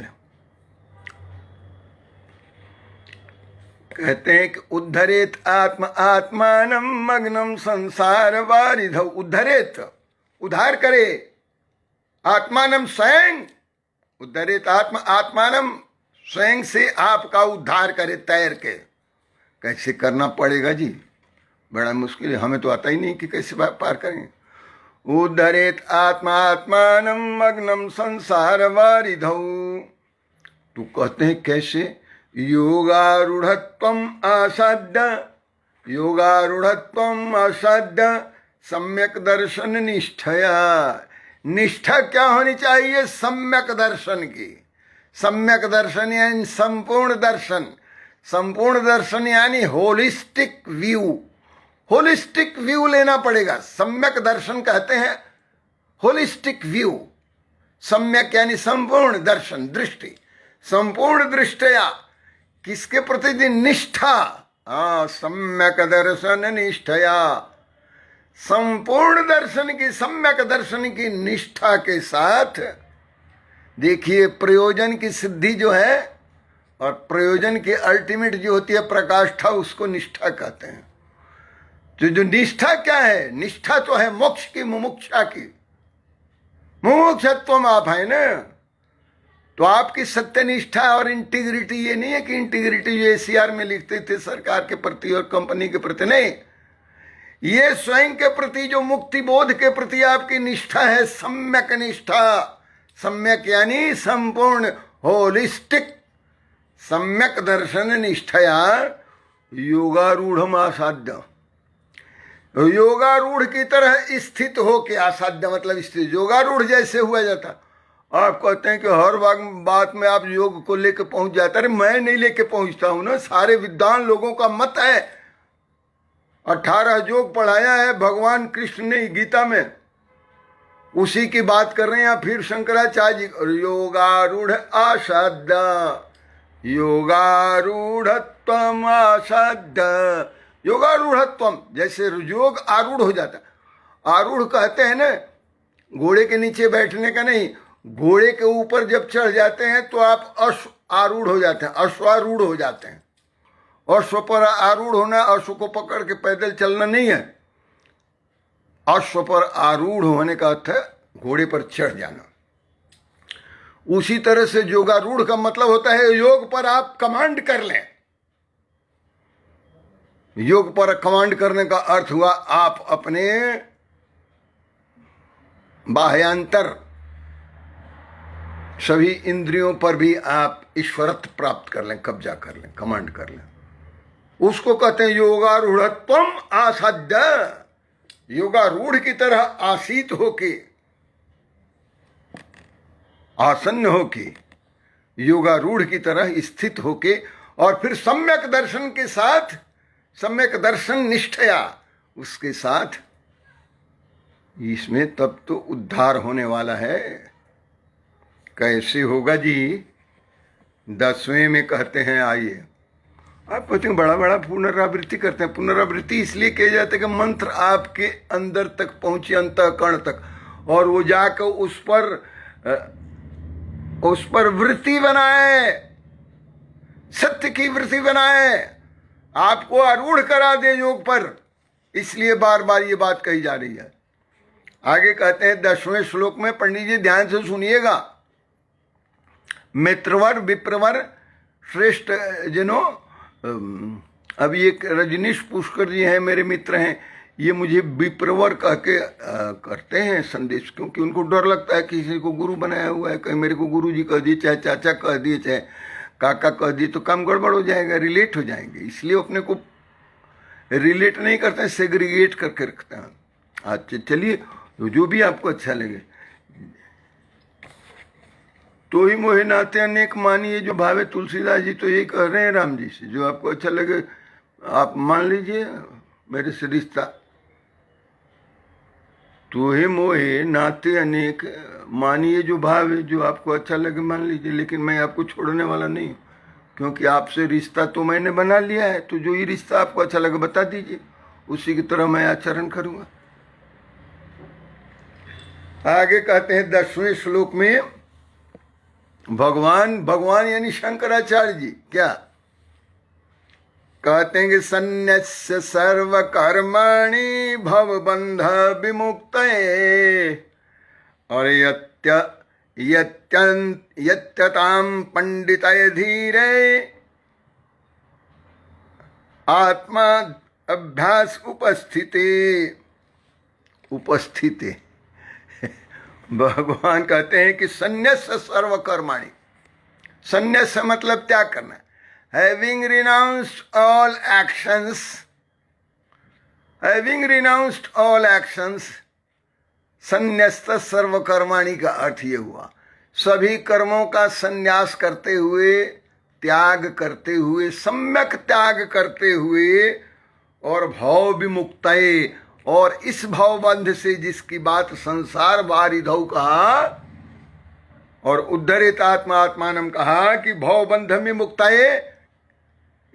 कहते हैं कि उद्धरेत आत्मानम मग्नम संसार वारिधौ। उद्धरेत, उद्धार करे, आत्मानम स्वयं, उद्धरेत आत्मानम स्वयं से आपका उद्धार करे, तैर के। कैसे करना पड़ेगा जी? बड़ा मुश्किल है, हमें तो आता ही नहीं कि कैसे पार करें। उद्धरेत आत्मानम मग्नम संसार वारिधौ। तो कहते हैं कैसे? योगारूढ़त्वम आसाद्य, योगारूढ़त्वम आसाद्य सम्यक दर्शन निष्ठया। निष्ठा क्या होनी चाहिए? सम्यक दर्शन की। सम्यक दर्शन यानी संपूर्ण दर्शन। संपूर्ण दर्शन यानी होलिस्टिक व्यू। होलिस्टिक व्यू लेना पड़ेगा। सम्यक दर्शन कहते हैं होलिस्टिक व्यू। सम्यक यानी संपूर्ण दर्शन, दृष्टि, संपूर्ण दृष्टया। किसके प्रति? निष्ठा। सम्यक दर्शन निष्ठया, संपूर्ण दर्शन की, सम्यक दर्शन की निष्ठा के साथ। देखिए, प्रयोजन की सिद्धि जो है और प्रयोजन की अल्टीमेट जो होती है प्रकाष्ठा, उसको निष्ठा कहते हैं। तो जो निष्ठा क्या है? निष्ठा तो है मोक्ष की, मुमुक्षा की। मुमुक्षत्व आप है ना, तो आपकी सत्यनिष्ठा और इंटीग्रिटी ये नहीं है कि इंटीग्रिटी जो एसीआर में लिखते थे सरकार के प्रति और कंपनी के प्रति, नहीं। ये स्वयं के प्रति जो मुक्ति बोध के प्रति आपकी निष्ठा है, सम्यक निष्ठा। सम्यक यानी संपूर्ण, होलिस्टिक। सम्यक दर्शन निष्ठया योगारूढ़ आसाध्य, योगारूढ़ की तरह स्थित हो के, आसाध्य मतलब स्थित, योगारूढ़ जैसे हुआ जाता। आप कहते हैं कि हर बात में आप योग को लेकर पहुंच जाते। अरे मैं नहीं लेके पहुंचता हूं ना, सारे विद्वान लोगों का मत है। 18 योग पढ़ाया है भगवान कृष्ण ने गीता में, उसी की बात कर रहे हैं। फिर शंकराचार्य जी, योगारूढ़ आसाध्य, योगारूढ़त्वम आसाध्य, योगारूढ़त्वम, जैसे योग आरूढ़ हो जाता। आरूढ़ कहते हैं ना घोड़े के नीचे बैठने का नहीं, घोड़े के ऊपर जब चढ़ जाते हैं तो आप अश्व आरूढ़ हो जाते हैं, अश्वारूढ़ हो जाते हैं। अश्व पर आरूढ़ होना, अश्व को पकड़ के पैदल चलना नहीं है। अश्व पर आरूढ़ होने का अर्थ है घोड़े पर चढ़ जाना। उसी तरह से योगारूढ़ का मतलब होता है योग पर आप कमांड कर लें। योग पर कमांड करने का अर्थ हुआ आप अपने बाह्यांतर सभी इंद्रियों पर भी आप ईश्वरत्व प्राप्त कर लें, कब्जा कर लें, कमांड कर लें। उसको कहते हैं योगारूढ़त्वम आसाध्य, योगारूढ़ की तरह आसीत होके, आसन्न होके, योगारूढ़ की तरह स्थित होके, और फिर सम्यक दर्शन के साथ, सम्यक दर्शन निष्ठया उसके साथ, इसमें तब तो उद्धार होने वाला है। कैसे होगा जी? 10वें में कहते हैं, आइए। आप कहते हैं बड़ा बड़ा पुनरावृत्ति करते हैं। पुनरावृत्ति इसलिए किया जाता है कि मंत्र आपके अंदर तक पहुंचे, अंतःकरण तक, और वो जाकर उस पर वृत्ति बनाए, सत्य की वृत्ति बनाए, आपको आरूढ़ करा दे योग पर। इसलिए बार बार ये बात कही जा रही है। आगे कहते हैं 10वें श्लोक में, पंडित जी ध्यान से सुनिएगा। मित्रवर विप्रवर श्रेष्ठ जिनों, अभी एक रजनीश पुष्कर जी हैं, मेरे मित्र हैं, ये मुझे विप्रवर कह के करते हैं संदेश, क्योंकि उनको डर लगता है किसी को गुरु बनाया हुआ है, कहीं मेरे को गुरु जी कह दिए, चाहे चाचा कह दिए, चाहे काका कह दिए, तो काम गड़बड़ हो जाएगा, रिलेट हो जाएंगे। इसलिए अपने को रिलेट नहीं करते हैं, सेग्रीगेट करके रखते हैं। अच्छा चलिए, जो भी आपको अच्छा लगे। तो ही मोहे नाते अनेक मानिए जो भावे, तुलसीदास जी तो यही कह रहे हैं राम जी से, जो आपको अच्छा लगे आप मान लीजिए, मेरे से रिश्ता। तो ही मोहे नाते अनेक मानिए जो भावे, जो आपको अच्छा लगे मान लीजिए, लेकिन मैं आपको छोड़ने वाला नहीं हूँ, क्योंकि आपसे रिश्ता तो मैंने बना लिया है। तो जो ही रिश्ता आपको अच्छा लगे बता दीजिए, उसी की तरह मैं आचरण करूँगा। आगे कहते हैं 10वें श्लोक में, भगवान यानी शंकराचार्य जी क्या कहते हैं कि सन्न्यस्य सर्व कर्माणि भवबंध विमुक्तये, और यत्यतां पंडितय धीरे आत्मा अभ्यास उपस्थिते। भगवान कहते हैं कि सन्न्यस्य सर्व कर्माणि, सन्न्यस्य मतलब त्याग करना, having renounced all actions, having renounced all actions, संन्यस्त सर्व कर्माणि का अर्थ ये हुआ, सभी कर्मों का संन्यास करते हुए, त्याग करते हुए, सम्यक त्याग करते हुए, और भाव विमुक्तये, और इस भावबंध से जिसकी बात संसार वारिधौ कहा और उद्धरित आत्मा आत्मानम कहा कि भावबंध में मुक्ताये,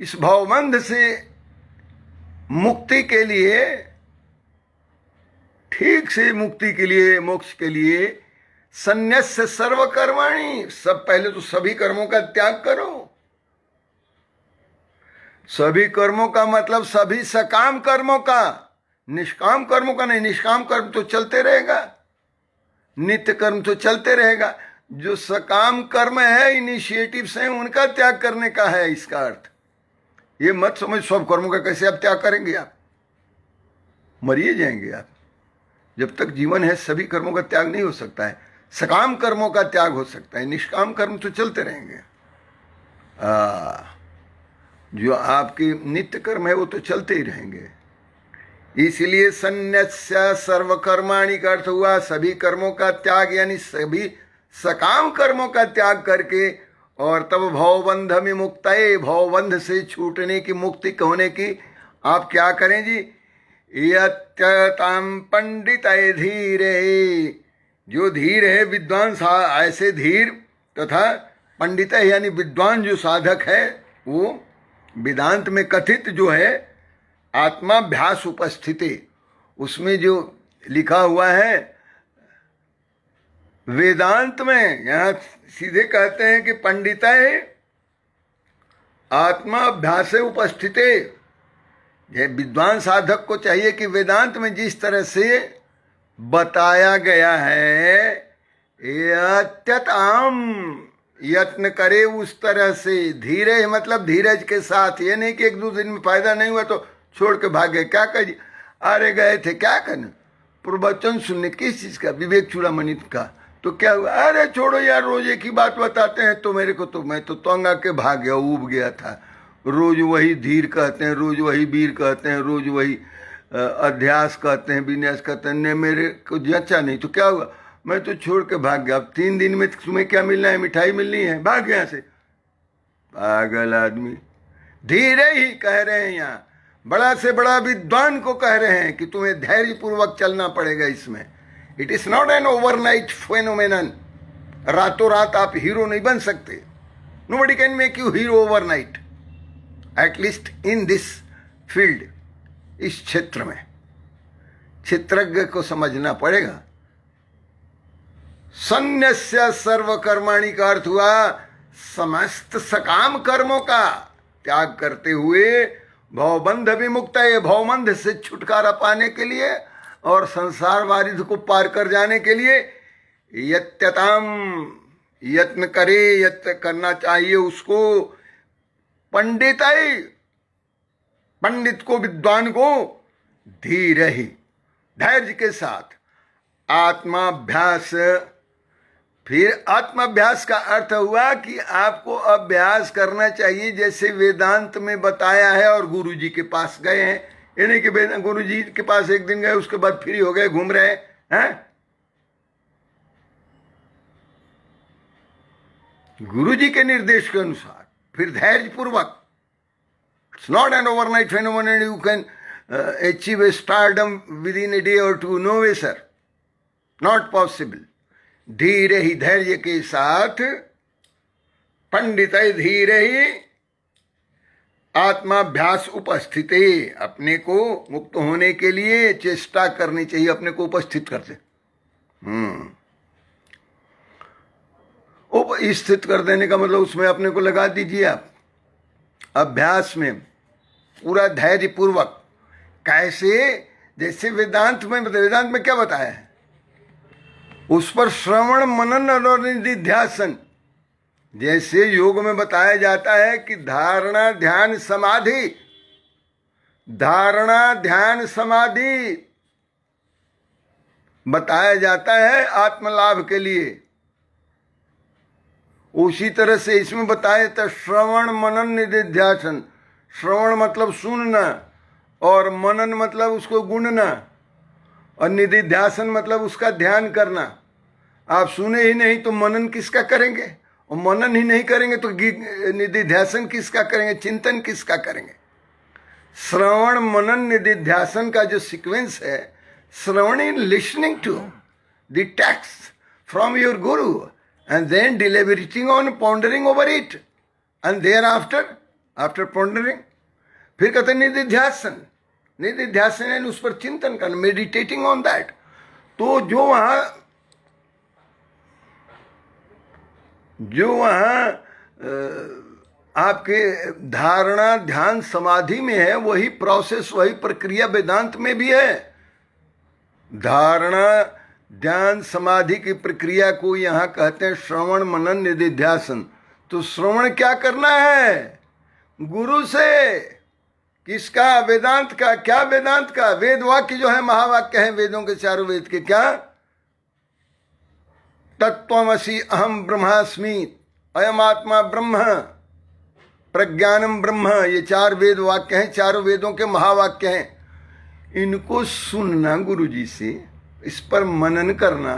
इस भावबंध से मुक्ति के लिए, ठीक से मुक्ति के लिए, मोक्ष के लिए, सन्न्यस्य सर्व कर्माणि, सब पहले तो सभी कर्मों का त्याग करो, सभी कर्मों का मतलब सभी सकाम कर्मों का, निष्काम कर्मों का नहीं। निष्काम कर्म तो चलते रहेगा, नित्य कर्म तो चलते रहेगा। जो सकाम कर्म है, इनिशिएटिव्स हैं, उनका त्याग करने का है इसका अर्थ। ये मत समझ सब कर्मों का कैसे आप त्याग करेंगे, आप मरिए जाएंगे। आप जब तक जीवन है सभी कर्मों का त्याग नहीं हो सकता है। सकाम कर्मों का त्याग हो सकता है, निष्काम कर्म तो चलते रहेंगे। जो आपके नित्य कर्म है वो तो चलते ही रहेंगे। इसलिए संन्यस्य सर्वकर्माणि का अर्थ हुआ सभी कर्मों का त्याग, यानी सभी सकाम कर्मों का त्याग करके, और तब भवबंध में मुक्त, भवबंध से छूटने की, मुक्ति होने की आप क्या करें जी? यत्यताम पंडित धीरे, जो धीर है विद्वान, ऐसे धीर तथा पंडित यानी विद्वान जो साधक है, वो वेदांत में कथित जो है आत्माभ्यास उपस्थिति, उसमें जो लिखा हुआ है वेदांत में, यहां सीधे कहते हैं कि पंडिताय आत्माभ्यास उपस्थिते। विद्वान साधक को चाहिए कि वेदांत में जिस तरह से बताया गया है यत्यताम, यत्न करे उस तरह से, धीरे मतलब धीरज के साथ। ये नहीं कि एक दो दिन में फायदा नहीं हुआ तो छोड़ के भागे। क्या करिए, अरे गए थे क्या करने, प्रवचन सुनने, किस चीज का? विवेक चूड़ामणि का। तो क्या हुआ, अरे छोड़ो यार, रोज एक ही बात बताते हैं तो मेरे को तो, मैं तो तंग आके भाग गया, ऊब गया था। रोज वही धीर कहते हैं, रोज वही वीर कहते हैं, रोज वही अध्यास कहते हैं, विन्यास कहते हैं, मेरे को जचा नहीं। तो क्या हुआ, मैं तो छोड़ के भाग गया। अब 3 दिन में तुम्हें क्या मिलना है? मिठाई मिलनी है, भाग गया से। पागल आदमी। धीरे ही कह रहे हैं यहाँ, बड़ा से बड़ा विद्वान को कह रहे हैं कि तुम्हें धैर्य पूर्वक चलना पड़ेगा इसमें। It is not an overnight phenomenon. रातों रात आप हीरो नहीं बन सकते। Nobody can make you hero overnight, at least in this field, इस क्षेत्र में। क्षेत्रज्ञ को समझना पड़ेगा। संन्यस्य सर्वकर्माणि का अर्थ हुआ समस्त सकाम कर्मों का त्याग करते हुए भवबंध विमुक्त, भवबंध से छुटकारा पाने के लिए और संसार वारिध को पार कर जाने के लिए यत्यताम, यत्न करे, यत्न करना चाहिए उसको। पंडित पंडित को, विद्वान को धीर ही, धैर्य के साथ आत्माभ्यास। फिर आत्माभ्यास का अर्थ हुआ कि आपको अभ्यास करना चाहिए जैसे वेदांत में बताया है। और गुरु जी के पास गए हैं, यानी कि गुरु जी के पास एक दिन गए, उसके बाद फ्री हो गए, घूम रहे हैं। गुरु जी के निर्देश के अनुसार फिर धैर्य पूर्वक। It's not an overnight phenomenon you can achieve a stardom within a day or two. No way sir, not possible. धीरे ही, धैर्य के साथ, पंडित धीरे ही आत्माभ्यास उपस्थिति, अपने को मुक्त होने के लिए चेष्टा करनी चाहिए, अपने को उपस्थित करते। स्थित कर देने का मतलब उसमें अपने को लगा दीजिए आप अभ्यास में पूरा धैर्य पूर्वक। कैसे? जैसे वेदांत में क्या बताया है, उस पर श्रवण मनन और निधिध्यासन। जैसे योग में बताया जाता है कि धारणा ध्यान समाधि, धारणा ध्यान समाधि बताया जाता है आत्मलाभ के लिए, उसी तरह से इसमें बताया था श्रवण मनन निधिध्यासन। श्रवण मतलब सुनना, और मनन मतलब उसको गुणना, और निधिध्यासन मतलब उसका ध्यान करना। आप सुने ही नहीं तो मनन किसका करेंगे, और मनन ही नहीं करेंगे तो निधिध्यासन किसका करेंगे, चिंतन किसका करेंगे। श्रवण मनन निधिध्यासन का जो सीक्वेंस है, श्रवण in listening to the text from your guru, and then deliberating on, pondering over it, and thereafter, after pondering, फिर कहते हैं निधिध्यासन। निधिध्यासन है उस पर चिंतन करना, मेडिटेटिंग ऑन दैट। तो जो वहाँ आपके धारणा ध्यान समाधि में है, वही प्रोसेस वही प्रक्रिया वेदांत में भी है। धारणा ध्यान समाधि की प्रक्रिया को यहाँ कहते हैं श्रवण मनन निधिध्यासन। तो श्रवण क्या करना है? गुरु से। किसका? वेदांत का। क्या वेदांत का? वेद वाक्य जो है, महावाक्य है वेदों के, चारों वेद के। क्या? तत्त्वमसि अहम ब्रह्मास्मि, अयम आत्मा ब्रह्म, प्रज्ञानम ब्रह्म, ये 4 वेद वाक्य हैं, चारों वेदों के महावाक्य हैं। इनको सुनना गुरु जी से, इस पर मनन करना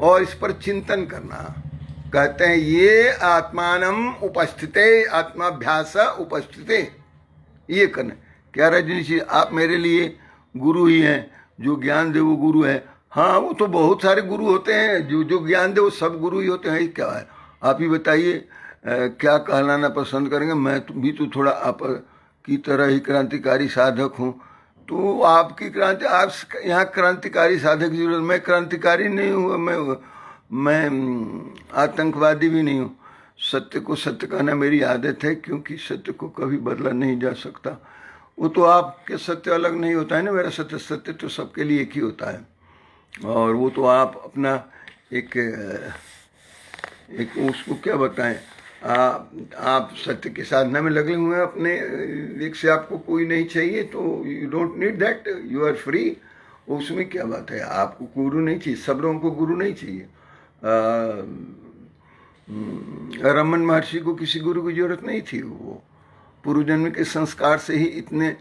और इस पर चिंतन करना। कहते हैं ये आत्मानम उपस्थिते, आत्माभ्यास उपस्थिते, ये करना। क्या रजनी जी, आप मेरे लिए गुरु ही हैं, जो ज्ञान दे वो गुरु है। हाँ, वो तो बहुत सारे गुरु होते हैं, जो ज्ञान दे वो सब गुरु ही होते हैं। क्या है? आप ही बताइए क्या कहलाना पसंद करेंगे? मैं भी तो थोड़ा आप की तरह ही क्रांतिकारी साधक हूँ। तो आपकी क्रांति, आप यहाँ क्रांतिकारी साधक की जरूरत। मैं क्रांतिकारी नहीं हूँ, मैं आतंकवादी भी नहीं हूँ। सत्य को सत्य कहना मेरी आदत है, क्योंकि सत्य को कभी बदला नहीं जा सकता। वो तो आपके सत्य अलग नहीं होता है ना, मेरा सत्य सत्य तो सबके लिए एक ही होता है। और वो तो आप अपना एक उसको क्या बताएं, आप सत्य की साधना में लगे हुए हैं, अपने एक से आपको कोई नहीं चाहिए, तो you don't need that, you are free. उसमें क्या बात है? आपको गुरु नहीं चाहिए, सब लोगों को गुरु नहीं चाहिए। रमन महर्षि को किसी गुरु की जरूरत नहीं थी। वो पूर्व जन्म के संस्कार से ही इतने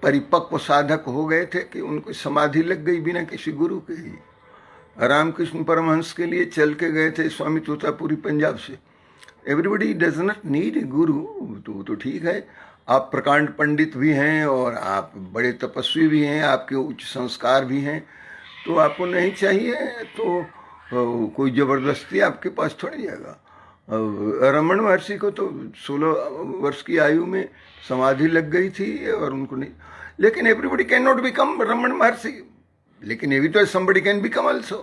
परिपक्व साधक हो गए थे कि उनको समाधि लग गई बिना किसी गुरु के ही। रामकृष्ण परमहंस के लिए चल के गए थे स्वामी तोतापुरी पंजाब से। Everybody does not need a गुरु। तो ठीक है, आप प्रकांड पंडित भी हैं और आप बड़े तपस्वी भी हैं, आपके उच्च संस्कार भी हैं, तो आपको नहीं चाहिए तो कोई ज़बरदस्ती आपके पास थोड़ी जाएगा। रमन महर्षि को तो 16 वर्ष की आयु में समाधि लग गई थी और उनको नहीं। लेकिन everybody can not become Raman महर्षि, लेकिन ये भी तो समबडी कैन बिकम ऑल्सो।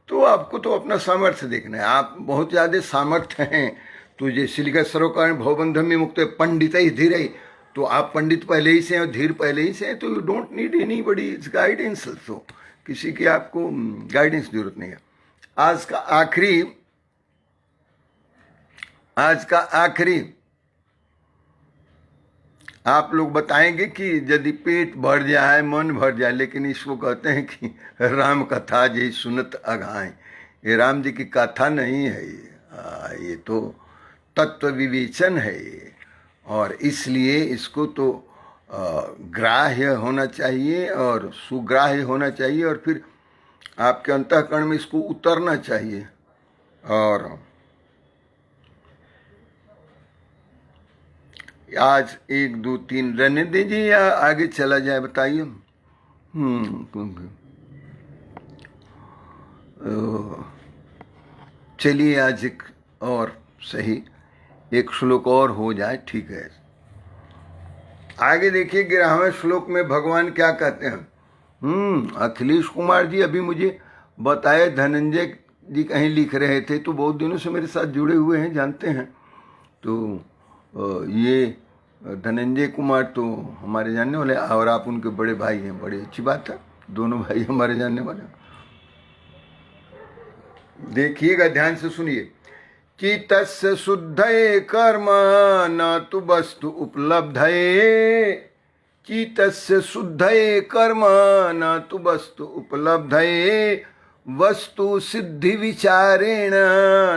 तो आपको तो अपना सामर्थ्य देखना है। आप बहुत ज़्यादा सामर्थ्य हैं, तो जैसे लिखा सरोकार भवबंधन में मुक्त पंडित ही धीर ही, तो आप पंडित पहले ही से हैं और धीर पहले ही से हैं, तो you don't need any buddy guidance also. किसी की आपको गाइडेंस की जरूरत नहीं है। आज का आखिरी आप लोग बताएंगे कि यदि पेट भर जाए मन भर जाए, लेकिन इसको कहते हैं कि राम कथा जी सुनत अघाएं। ये राम जी की कथा नहीं है, ये तो तत्व विवेचन है। और इसलिए इसको तो ग्राह्य होना चाहिए और सुग्राह्य होना चाहिए, और फिर आपके अंतःकरण में इसको उतरना चाहिए। और आज 1 2 3 रहने दीजिए या आगे चला जाए, बताइए। चलिए आज एक और सही एक श्लोक और हो जाए, ठीक है। आगे देखिए 11वें श्लोक में भगवान क्या कहते हैं। अखिलेश कुमार जी अभी मुझे बताए, धनंजय जी कहीं लिख रहे थे, तो बहुत दिनों से मेरे साथ जुड़े हुए हैं, जानते हैं। तो ये धनंजय कुमार तो हमारे जानने वाले, और आप उनके बड़े भाई हैं, बड़ी अच्छी बात है, दोनों भाई हमारे जानने वाले। देखिएगा, ध्यान से सुनिए। चित्तस्य शुद्धये कर्म न तु वस्तु उपलब्धये, चित्तस्य शुद्धये कर्म न तु वस्तु उपलब्धये, वस्तु सिद्धि विचारेण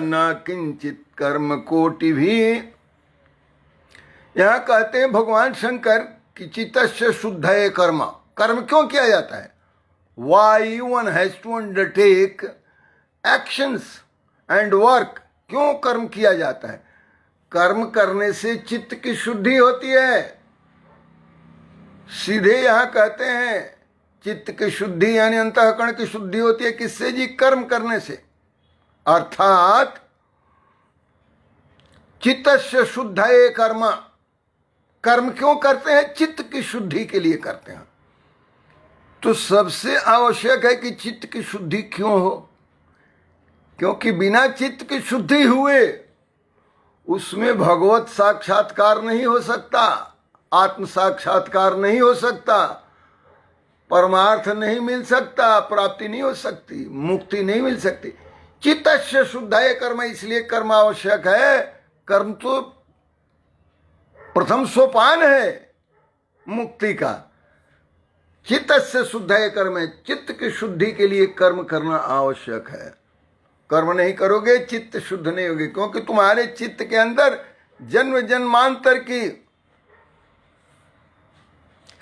न किंचित कर्म कोटि भी। यहाँ कहते हैं भगवान शंकर कि चित्तस्य शुद्धये कर्म, कर्म क्यों किया जाता है? Why one has to undertake actions and work. क्यों कर्म किया जाता है? कर्म करने से चित्त की शुद्धि होती है। सीधे यहां कहते हैं चित्त की शुद्धि यानी अंतःकरण की शुद्धि होती है। किससे जी? कर्म करने से। अर्थात चित्तस्य शुद्धये कर्म, कर्म क्यों करते हैं? चित्त की शुद्धि के लिए करते हैं। तो सबसे आवश्यक है कि चित्त की शुद्धि क्यों हो? क्योंकि बिना चित्त की शुद्धि हुए उसमें भगवत साक्षात्कार नहीं हो सकता, आत्म साक्षात्कार नहीं हो सकता, परमार्थ नहीं मिल सकता, प्राप्ति नहीं हो सकती, मुक्ति नहीं मिल सकती। चित्तस्य शुद्धाय कर्म, इसलिए कर्म आवश्यक है। कर्म तो प्रथम सोपान है मुक्ति का। चित्तस्य शुद्धाय कर्म है, चित्त की शुद्धि के लिए कर्म करना आवश्यक है। कर्म नहीं करोगे चित्त शुद्ध नहीं होगी, क्योंकि तुम्हारे चित्त के अंदर जन्म जन्मांतर की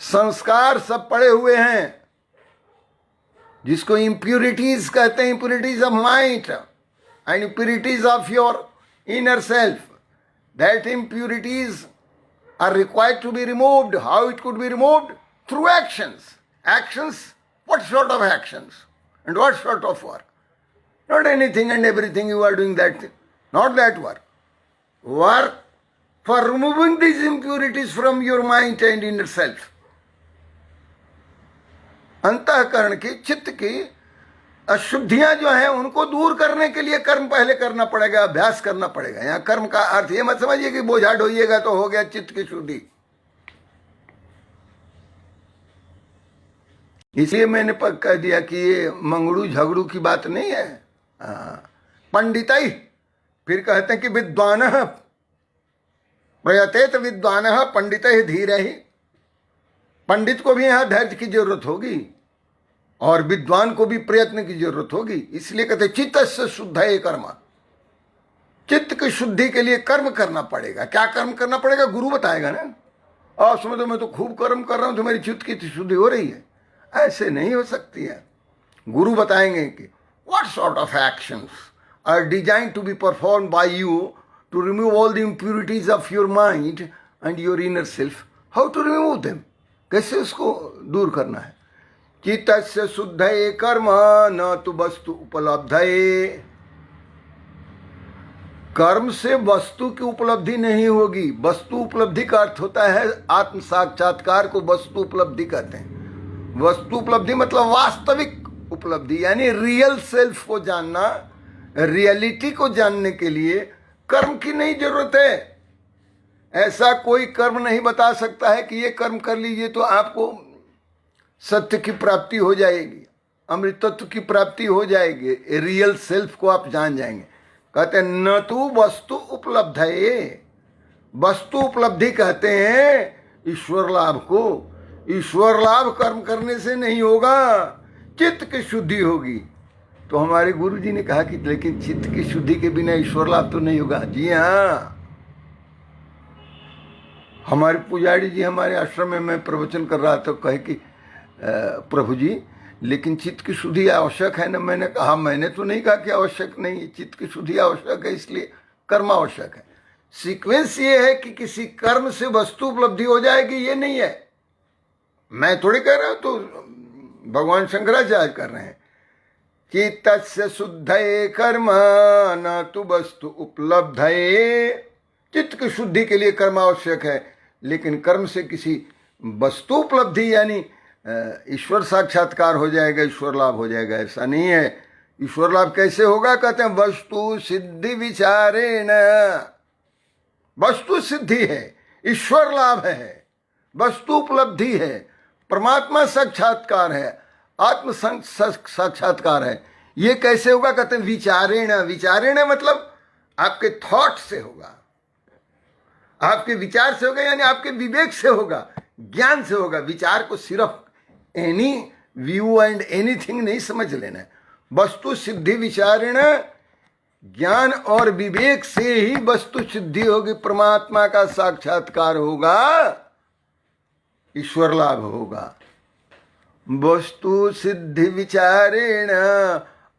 संस्कार सब पड़े हुए हैं, जिसको इम्प्यूरिटीज कहते हैं, impurities of mind and impurities of your inner self. That impurities are required to be removed. How it could be removed? Through actions. Actions? What sort of actions? And what sort of work? Not anything and everything you are doing that thing. Not that work. Work for removing these impurities from your mind and inner self. अंतःकरण की, चित्त की अशुद्धियां जो हैं उनको दूर करने के लिए कर्म पहले करना पड़ेगा, अभ्यास करना पड़ेगा। यहाँ कर्म का अर्थ ये मत समझिए कि बोझा ढोइएगा तो हो गया चित्त की शुद्धि। इसलिए मैंने कह दिया कि ये मंगड़ू झगड़ू की बात नहीं है। पंडित ही फिर कहते हैं कि विद्वान प्रयतेत विद्वान पंडित ही धीर ही। पंडित को भी यहाँ धैर्य की जरूरत होगी और विद्वान को भी प्रयत्न की जरूरत होगी। इसलिए कहते चित्तस्य शुद्धाय कर्म, चित्त की शुद्धि के लिए कर्म करना पड़ेगा। क्या कर्म करना पड़ेगा? गुरु बताएगा ना। और समझो मैं तो खूब कर्म कर रहा हूं तो मेरी चित्त की शुद्धि हो रही है, ऐसे नहीं हो सकती है। गुरु बताएंगे कि what sort of actions are design to be perform by you to remove all the impurities of your mind and your inner self. How to remove them, कैसे उसको दूर करना है। चित्तस्य शुद्धये कर्म न तो वस्तु उपलब्धये। कर्म से वस्तु की उपलब्धि नहीं होगी। वस्तु उपलब्धि का अर्थ होता है आत्म साक्षात्कार को वस्तु उपलब्धि कहते हैं। वस्तु उपलब्धि मतलब वास्तविक उपलब्धि, यानी रियल सेल्फ को जानना, रियलिटी को जानने के लिए कर्म की नहीं जरूरत है। ऐसा कोई कर्म नहीं बता सकता है कि ये कर्म कर लीजिए तो आपको सत्य की प्राप्ति हो जाएगी, अमृत तत्व की प्राप्ति हो जाएगी, रियल सेल्फ को आप जान जाएंगे। कहते हैं न तो वस्तु उपलब्ध है। वस्तु उपलब्धि कहते हैं ईश्वर लाभ को। ईश्वर लाभ कर्म करने से नहीं होगा, चित्त की शुद्धि होगी। तो हमारे गुरु जी ने कहा कि लेकिन चित्त की शुद्धि के बिना ईश्वर लाभ तो नहीं होगा। जी हाँ, हमारे पुजारी जी हमारे आश्रम में मैं प्रवचन कर रहा था, कहे कि प्रभु जी लेकिन चित्त की शुद्धि आवश्यक है ना। मैंने कहा मैंने तो नहीं कहा कि आवश्यक नहीं, चित्त की शुद्धि आवश्यक है, इसलिए कर्म आवश्यक है। सीक्वेंस ये है कि किसी कर्म से वस्तु उपलब्धि हो जाएगी, ये नहीं है। मैं थोड़ी कह रहा हूं, तो भगवान शंकराचार्य कर रहे हैं। चित्तस्य शुद्धये कर्म न तु वस्तु उपलब्धये। चित्त की शुद्धि के लिए कर्म आवश्यक है, लेकिन कर्म से किसी वस्तु उपलब्धि यानी ईश्वर साक्षात्कार हो जाएगा, ईश्वर लाभ हो जाएगा, ऐसा नहीं है। ईश्वर लाभ कैसे होगा? कहते हैं वस्तु सिद्धि विचारेण। वस्तु सिद्धि है, ईश्वर लाभ है, वस्तु उपलब्धि है, परमात्मा साक्षात्कार है, आत्म साक्षात्कार है। ये कैसे होगा? कहते हैं विचारेण। विचारेण मतलब आपके थॉट से होगा, आपके विचार से होगा, यानी आपके विवेक से होगा, ज्ञान से होगा। विचार को सिर्फ एनी व्यू एंड एनीथिंग नहीं समझ लेना है। वस्तु सिद्धि विचारेण, ज्ञान और विवेक से ही वस्तु सिद्धि होगी, परमात्मा का साक्षात्कार होगा, ईश्वर लाभ होगा। वस्तु सिद्धि विचारेण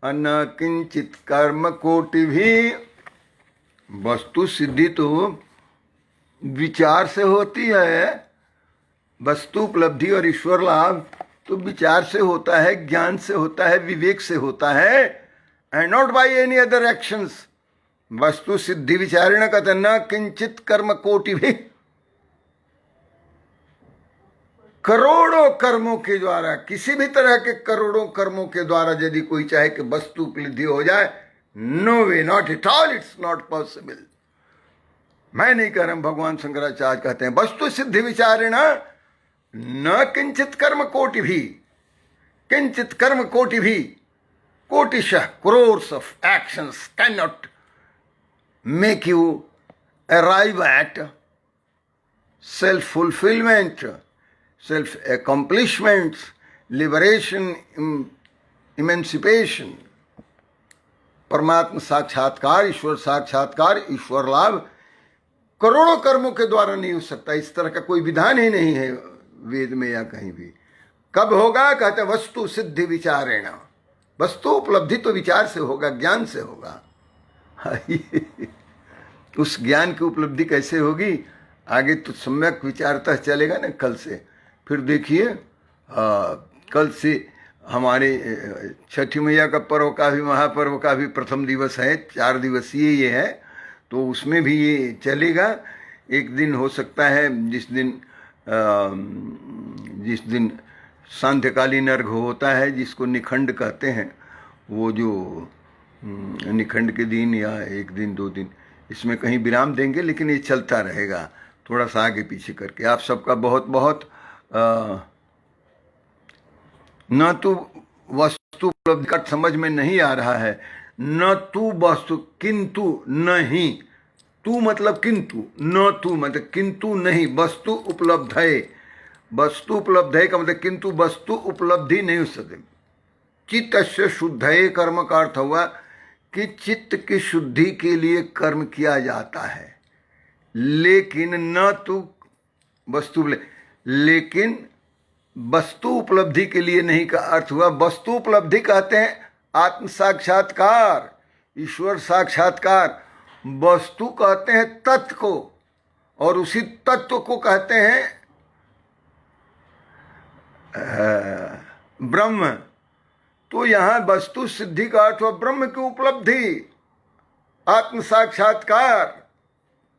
न किंचित कर्म कोटि भी। वस्तु सिद्धि तो विचार से होती है, वस्तु उपलब्धि और ईश्वर लाभ तो विचार से होता है, ज्ञान से होता है, विवेक से होता है, and not by any other actions. वस्तु सिद्धि विचारेण कहते न किंचित कर्म कोटि भी। करोड़ों कर्मों के द्वारा, किसी भी तरह के करोड़ों कर्मों के द्वारा यदि कोई चाहे कि वस्तु उपलब्धि हो जाए, no way, not at all, it's not possible. मैं नहीं कह रहा हूं, भगवान शंकराचार्य कहते हैं वस्तु सिद्धि विचारेण न किंचित कर्म कोटि भी, किंचित कर्म कोटि भी, कोटिशः crores of actions cannot make you arrive at self-fulfillment, self-accomplishment, liberation, emancipation, परमात्मा साक्षात्कार, ईश्वर साक्षात्कार, ईश्वर लाभ करोड़ों कर्मों के द्वारा नहीं हो सकता। इस तरह का कोई विधान ही नहीं है वेद में या कहीं भी। कब होगा? कहते वस्तु सिद्धि विचारेण। वस्तु उपलब्धि तो विचार से होगा, ज्ञान से होगा। उस ज्ञान की उपलब्धि कैसे होगी? आगे तो सम्यक विचारता चलेगा ना कल से। फिर देखिए कल से हमारे छठी मैया का पर्व का भी, महापर्व का भी प्रथम दिवस है, 4 दिवसीय ये है, तो उसमें भी ये चलेगा। एक दिन हो सकता है जिस दिन सांध्यकालीन अर्घ होता है, जिसको निखंड कहते हैं, वो जो निखंड के दिन या 1 दिन 2 दिन इसमें कहीं विराम देंगे, लेकिन ये चलता रहेगा थोड़ा सा आगे पीछे करके। आप सबका बहुत बहुत न तो वस्तु उपलब्धि का समझ में नहीं आ रहा है, न तू वस्तु किंतु नहीं, तू मतलब किंतु, न तू मतलब किंतु नहीं, वस्तु उपलब्ध है। वस्तु उपलब्ध है का मतलब किंतु वस्तु उपलब्धि नहीं हो सकती। चित्त से शुद्ध है कर्म का अर्थ हुआ कि चित्त की शुद्धि के लिए कर्म किया जाता है, लेकिन न तू वस्तु, लेकिन वस्तु उपलब्धि के लिए नहीं का अर्थ हुआ। वस्तु उपलब्धि कहते हैं आत्म साक्षात्कार, ईश्वर साक्षात्कार। वस्तु कहते हैं तत्व को, और उसी तत्व को कहते हैं ब्रह्म। तो यहां वस्तु सिद्धि का अर्थ हुआ ब्रह्म की उपलब्धि, आत्म साक्षात्कार,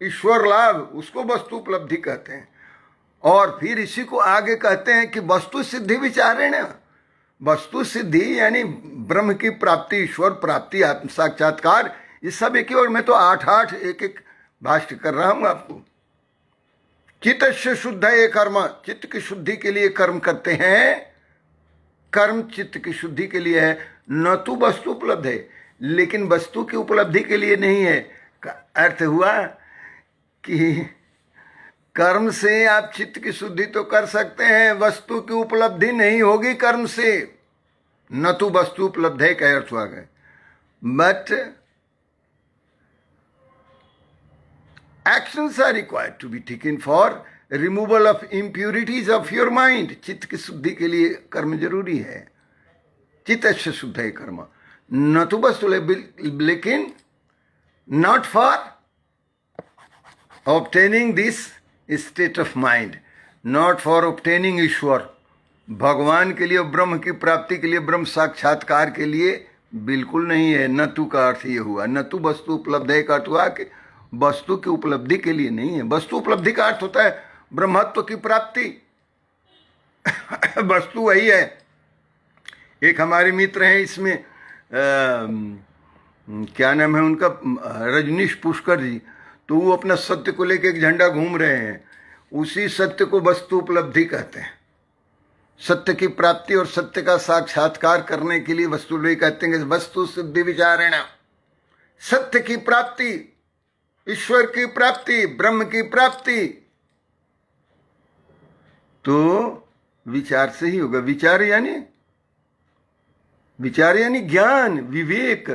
ईश्वर लाभ, उसको वस्तु उपलब्धि कहते हैं। और फिर इसी को आगे कहते हैं कि वस्तु सिद्धि विचारेण। वस्तु सिद्धि यानी ब्रह्म की प्राप्ति, ईश्वर प्राप्ति, आत्म साक्षात्कार, ये सब एक ही। और मैं तो 8 एक भाष्य कर रहा हूं आपको। चित्त से शुद्ध है कर्म, चित्त की शुद्धि के लिए कर्म करते हैं। कर्म चित्त की शुद्धि के लिए है, न तो वस्तु उपलब्ध है, लेकिन वस्तु की उपलब्धि के लिए नहीं है। अर्थ हुआ कि कर्म से आप चित्त की शुद्धि तो कर सकते हैं, वस्तु की उपलब्धि नहीं होगी कर्म से। न तो वस्तु उपलब्ध है का अर्थ हुआ गया। But actions are required to be taken for removal of impurities of your mind. चित्त की शुद्धि के लिए कर्म जरूरी है। चित्त से शुद्ध है कर्म, न तो वस्तु, लेकिन not for obtaining this state of mind, not for obtaining ईश्वर, भगवान के लिए, ब्रह्म की प्राप्ति के लिए, ब्रह्म साक्षात्कार के लिए बिल्कुल नहीं है। न तू का अर्थ ये हुआ, न तू वस्तु उपलब्ध है का अर्थ हुआ कि वस्तु की उपलब्धि के लिए नहीं है। वस्तु उपलब्धि का अर्थ होता है ब्रह्मत्व की प्राप्ति। वस्तु वही है। एक हमारे मित्र हैं इसमें क्या नाम है उनका, रजनीश पुष्कर जी, तो वो अपना सत्य को लेकर एक झंडा घूम रहे हैं। उसी सत्य को वस्तु उपलब्धि कहते हैं। सत्य की प्राप्ति और सत्य का साक्षात्कार करने के लिए वस्तु उपलब्धि कहते हैं। वस्तु सिद्धि विचारेण, सत्य की प्राप्ति, ईश्वर की प्राप्ति, ब्रह्म की प्राप्ति तो विचार से ही होगा। विचार यानी ज्ञान, विवेक।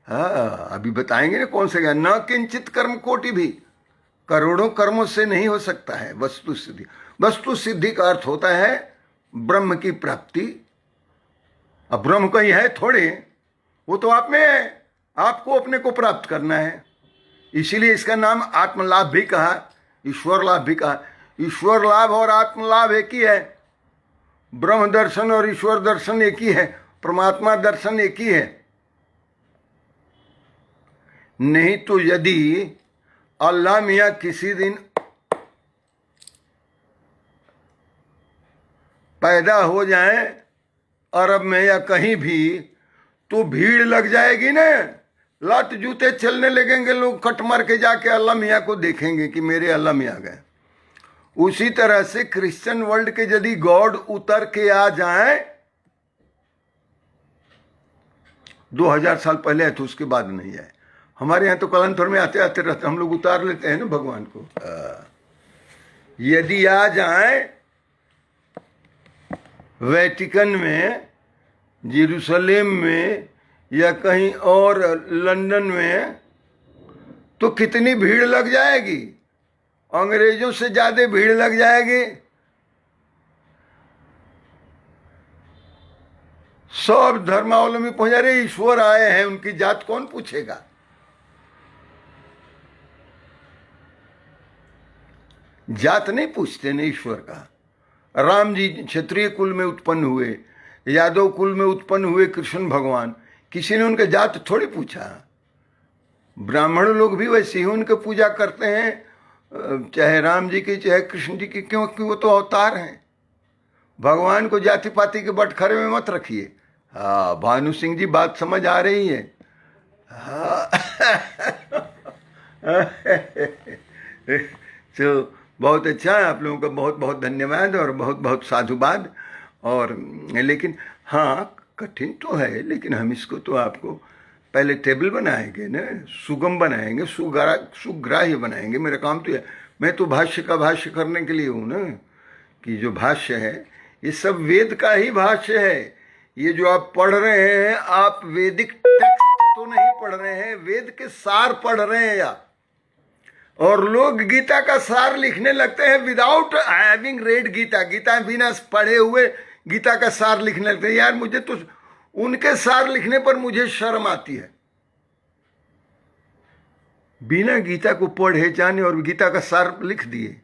हाँ, अभी बताएंगे ना कौन से ज्ञान। न किंचित कर्म कोटि भी, करोड़ों कर्मों से नहीं हो सकता है वस्तु सिद्धि। वस्तु सिद्धि का अर्थ होता है ब्रह्म की प्राप्ति। अब ब्रह्म कहीं है थोड़े, वो तो आप में है, आपको अपने को प्राप्त करना है। इसीलिए इसका नाम आत्मलाभ भी कहा, ईश्वर लाभ भी कहा। ईश्वर लाभ और आत्मलाभ एक ही है। ब्रह्म दर्शन और ईश्वर दर्शन एक ही है, परमात्मा दर्शन एक ही है। नहीं तो यदि अल्लाह मियाँ किसी दिन पैदा हो जाए अरब में या कहीं भी, तो भीड़ लग जाएगी ना, लात जूते चलने लगेंगे, लोग कट मार के जाके अल्लाह मियाँ को देखेंगे कि मेरे अल्लाह मियाँ गए। उसी तरह से क्रिश्चियन वर्ल्ड के यदि गॉड उतर के आ जाएं, 2000 साल पहले है तो उसके बाद नहीं आए। हमारे यहाँ तो कालांतर में आते आते रहते, हम लोग उतार लेते हैं ना भगवान को। यदि आ जाए वेटिकन में, जेरूसलेम में या कहीं और लंदन में, तो कितनी भीड़ लग जाएगी, अंग्रेजों से ज्यादा भीड़ लग जाएगी। सब धर्मावलंबी पहुंच जा रहे, ईश्वर आए हैं, उनकी जात कौन पूछेगा। जात नहीं पूछते न ईश्वर का। राम जी क्षत्रिय कुल में उत्पन्न हुए, यादव कुल में उत्पन्न हुए कृष्ण भगवान, किसी ने उनके जात थोड़ी पूछा। ब्राह्मण लोग भी वैसे ही उनके पूजा करते हैं, चाहे राम जी की चाहे कृष्ण जी की, क्योंकि वो तो अवतार हैं। भगवान को जाति पाति के बटखरे में मत रखिए। हाँ, भानु सिंह जी बात समझ आ रही है। हाँ तो बहुत अच्छा है, आप लोगों का बहुत बहुत धन्यवाद और बहुत बहुत साधुवाद। और लेकिन हाँ, कठिन तो है, लेकिन हम इसको तो आपको पहले टेबल बनाएंगे ना, सुगम बनाएंगे, सुग्राह्य बनाएंगे। मेरा काम तो है, मैं तो भाष्य का भाष्य करने के लिए हूँ ना, कि जो भाष्य है ये सब वेद का ही भाष्य है। ये जो आप पढ़ रहे हैं, आप वैदिक टेक्स्ट तो नहीं पढ़ रहे हैं, वेद के सार पढ़ रहे हैं या। और लोग गीता का सार लिखने लगते हैं without having read Gita. Gita बिना पढ़े हुए गीता का सार लिखने लगते हैं। यार मुझे तो उनके सार लिखने पर मुझे शर्म आती है। बिना गीता को पढ़े जाने और गीता का सार लिख दिए,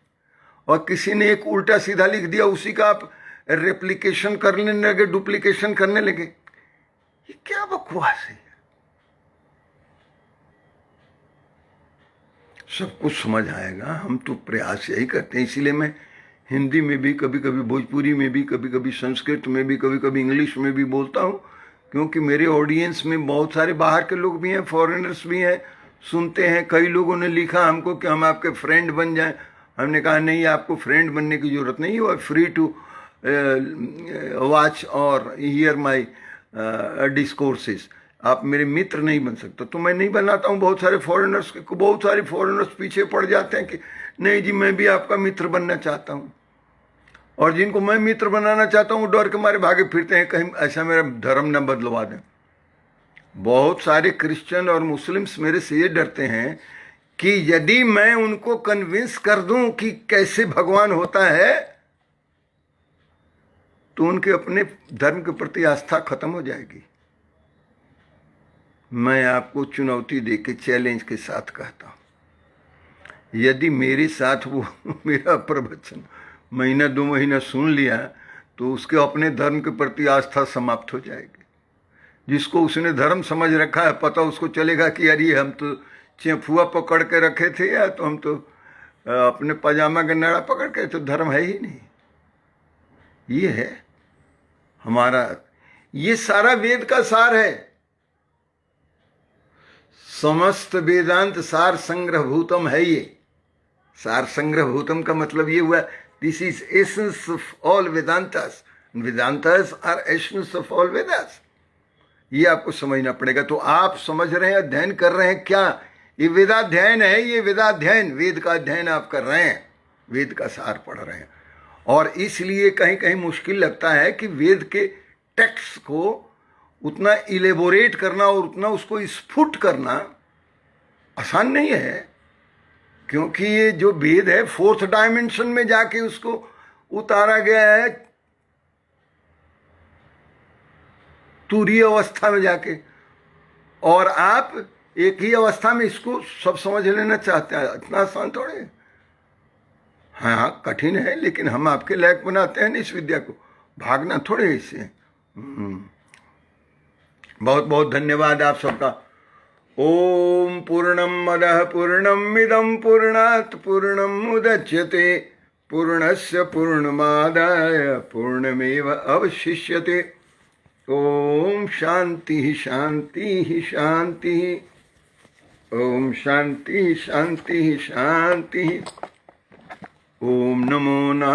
और किसी ने एक उल्टा सीधा लिख दिया, उसी का आप रेप्लिकेशन करने लगे, डुप्लीकेशन करने लगे। ये क्या बकवास है। सब कुछ समझ आएगा, हम तो प्रयास यही करते हैं। इसीलिए मैं हिंदी में भी कभी कभी, भोजपुरी में भी कभी कभी, संस्कृत में भी कभी कभी, इंग्लिश में भी बोलता हूँ, क्योंकि मेरे ऑडियंस में बहुत सारे बाहर के लोग भी हैं, फॉरेनर्स भी हैं, सुनते हैं। कई लोगों ने लिखा हमको कि हम आपके फ्रेंड बन जाएं। हमने कहा नहीं, आपको फ्रेंड बनने की जरूरत नहीं, you are free to watch और हियर माई डिस्कोर्सेस। आप मेरे मित्र नहीं बन सकते, तो मैं नहीं बनाता हूँ। बहुत सारे फॉरेनर्स पीछे पड़ जाते हैं कि नहीं जी, मैं भी आपका मित्र बनना चाहता हूँ। और जिनको मैं मित्र बनाना चाहता हूँ, डर के मारे भागे फिरते हैं, कहीं ऐसा मेरा धर्म न बदलवा दें। बहुत सारे क्रिश्चियन और मुस्लिम्स मेरे से ये डरते हैं कि यदि मैं उनको कन्विंस कर दूं कि कैसे भगवान होता है, तो उनके अपने धर्म के प्रति आस्था खत्म हो जाएगी। मैं आपको चुनौती देके चैलेंज के साथ कहता हूं, यदि मेरे साथ वो मेरा प्रवचन महीना 2 महीना सुन लिया, तो उसके अपने धर्म के प्रति आस्था समाप्त हो जाएगी। जिसको उसने धर्म समझ रखा है, पता उसको चलेगा कि यार ये हम तो चेफुआ पकड़ के रखे थे, या तो हम तो अपने पजामा का नाड़ा पकड़ के, तो धर्म है ही नहीं। ये है हमारा, ये सारा वेद का सार है। समस्त वेदांत सार संग्रह भूतम है ये। सार संग्रह भूतम का मतलब ये हुआ, this is essence of all Vedantas, Vedantas are essence of all Vedas. ये आपको समझना पड़ेगा। तो आप समझ रहे हैं, अध्ययन कर रहे हैं क्या? ये वेदाध्ययन है, ये वेदाध्ययन, वेद का अध्ययन आप कर रहे हैं, वेद का सार पढ़ रहे हैं। और इसलिए कहीं कहीं मुश्किल लगता है कि वेद के टेक्स्ट को उतना इलेबोरेट करना और उतना उसको स्फुट करना आसान नहीं है, क्योंकि ये जो वेद है 4th डायमेंशन में जाके उसको उतारा गया है, तुरीय अवस्था में जाके, और आप एक ही अवस्था में इसको सब समझ लेना चाहते हैं। इतना आसान थोड़े। हाँ, कठिन है, लेकिन हम आपके लायक बनाते हैं ना इस विद्या को, भागना थोड़े इससे। बहुत बहुत धन्यवाद आप सबका। ओम पूर्णम मदः पूर्णमिदं पूर्णात् पूर्णमुदच्यते पूर्णस्य पूर्णमादाय पूर्णमेव अवशिष्यते। ओम शांति शांति शांति। ओम शांति शांति शांति। ओम नमो नारायण।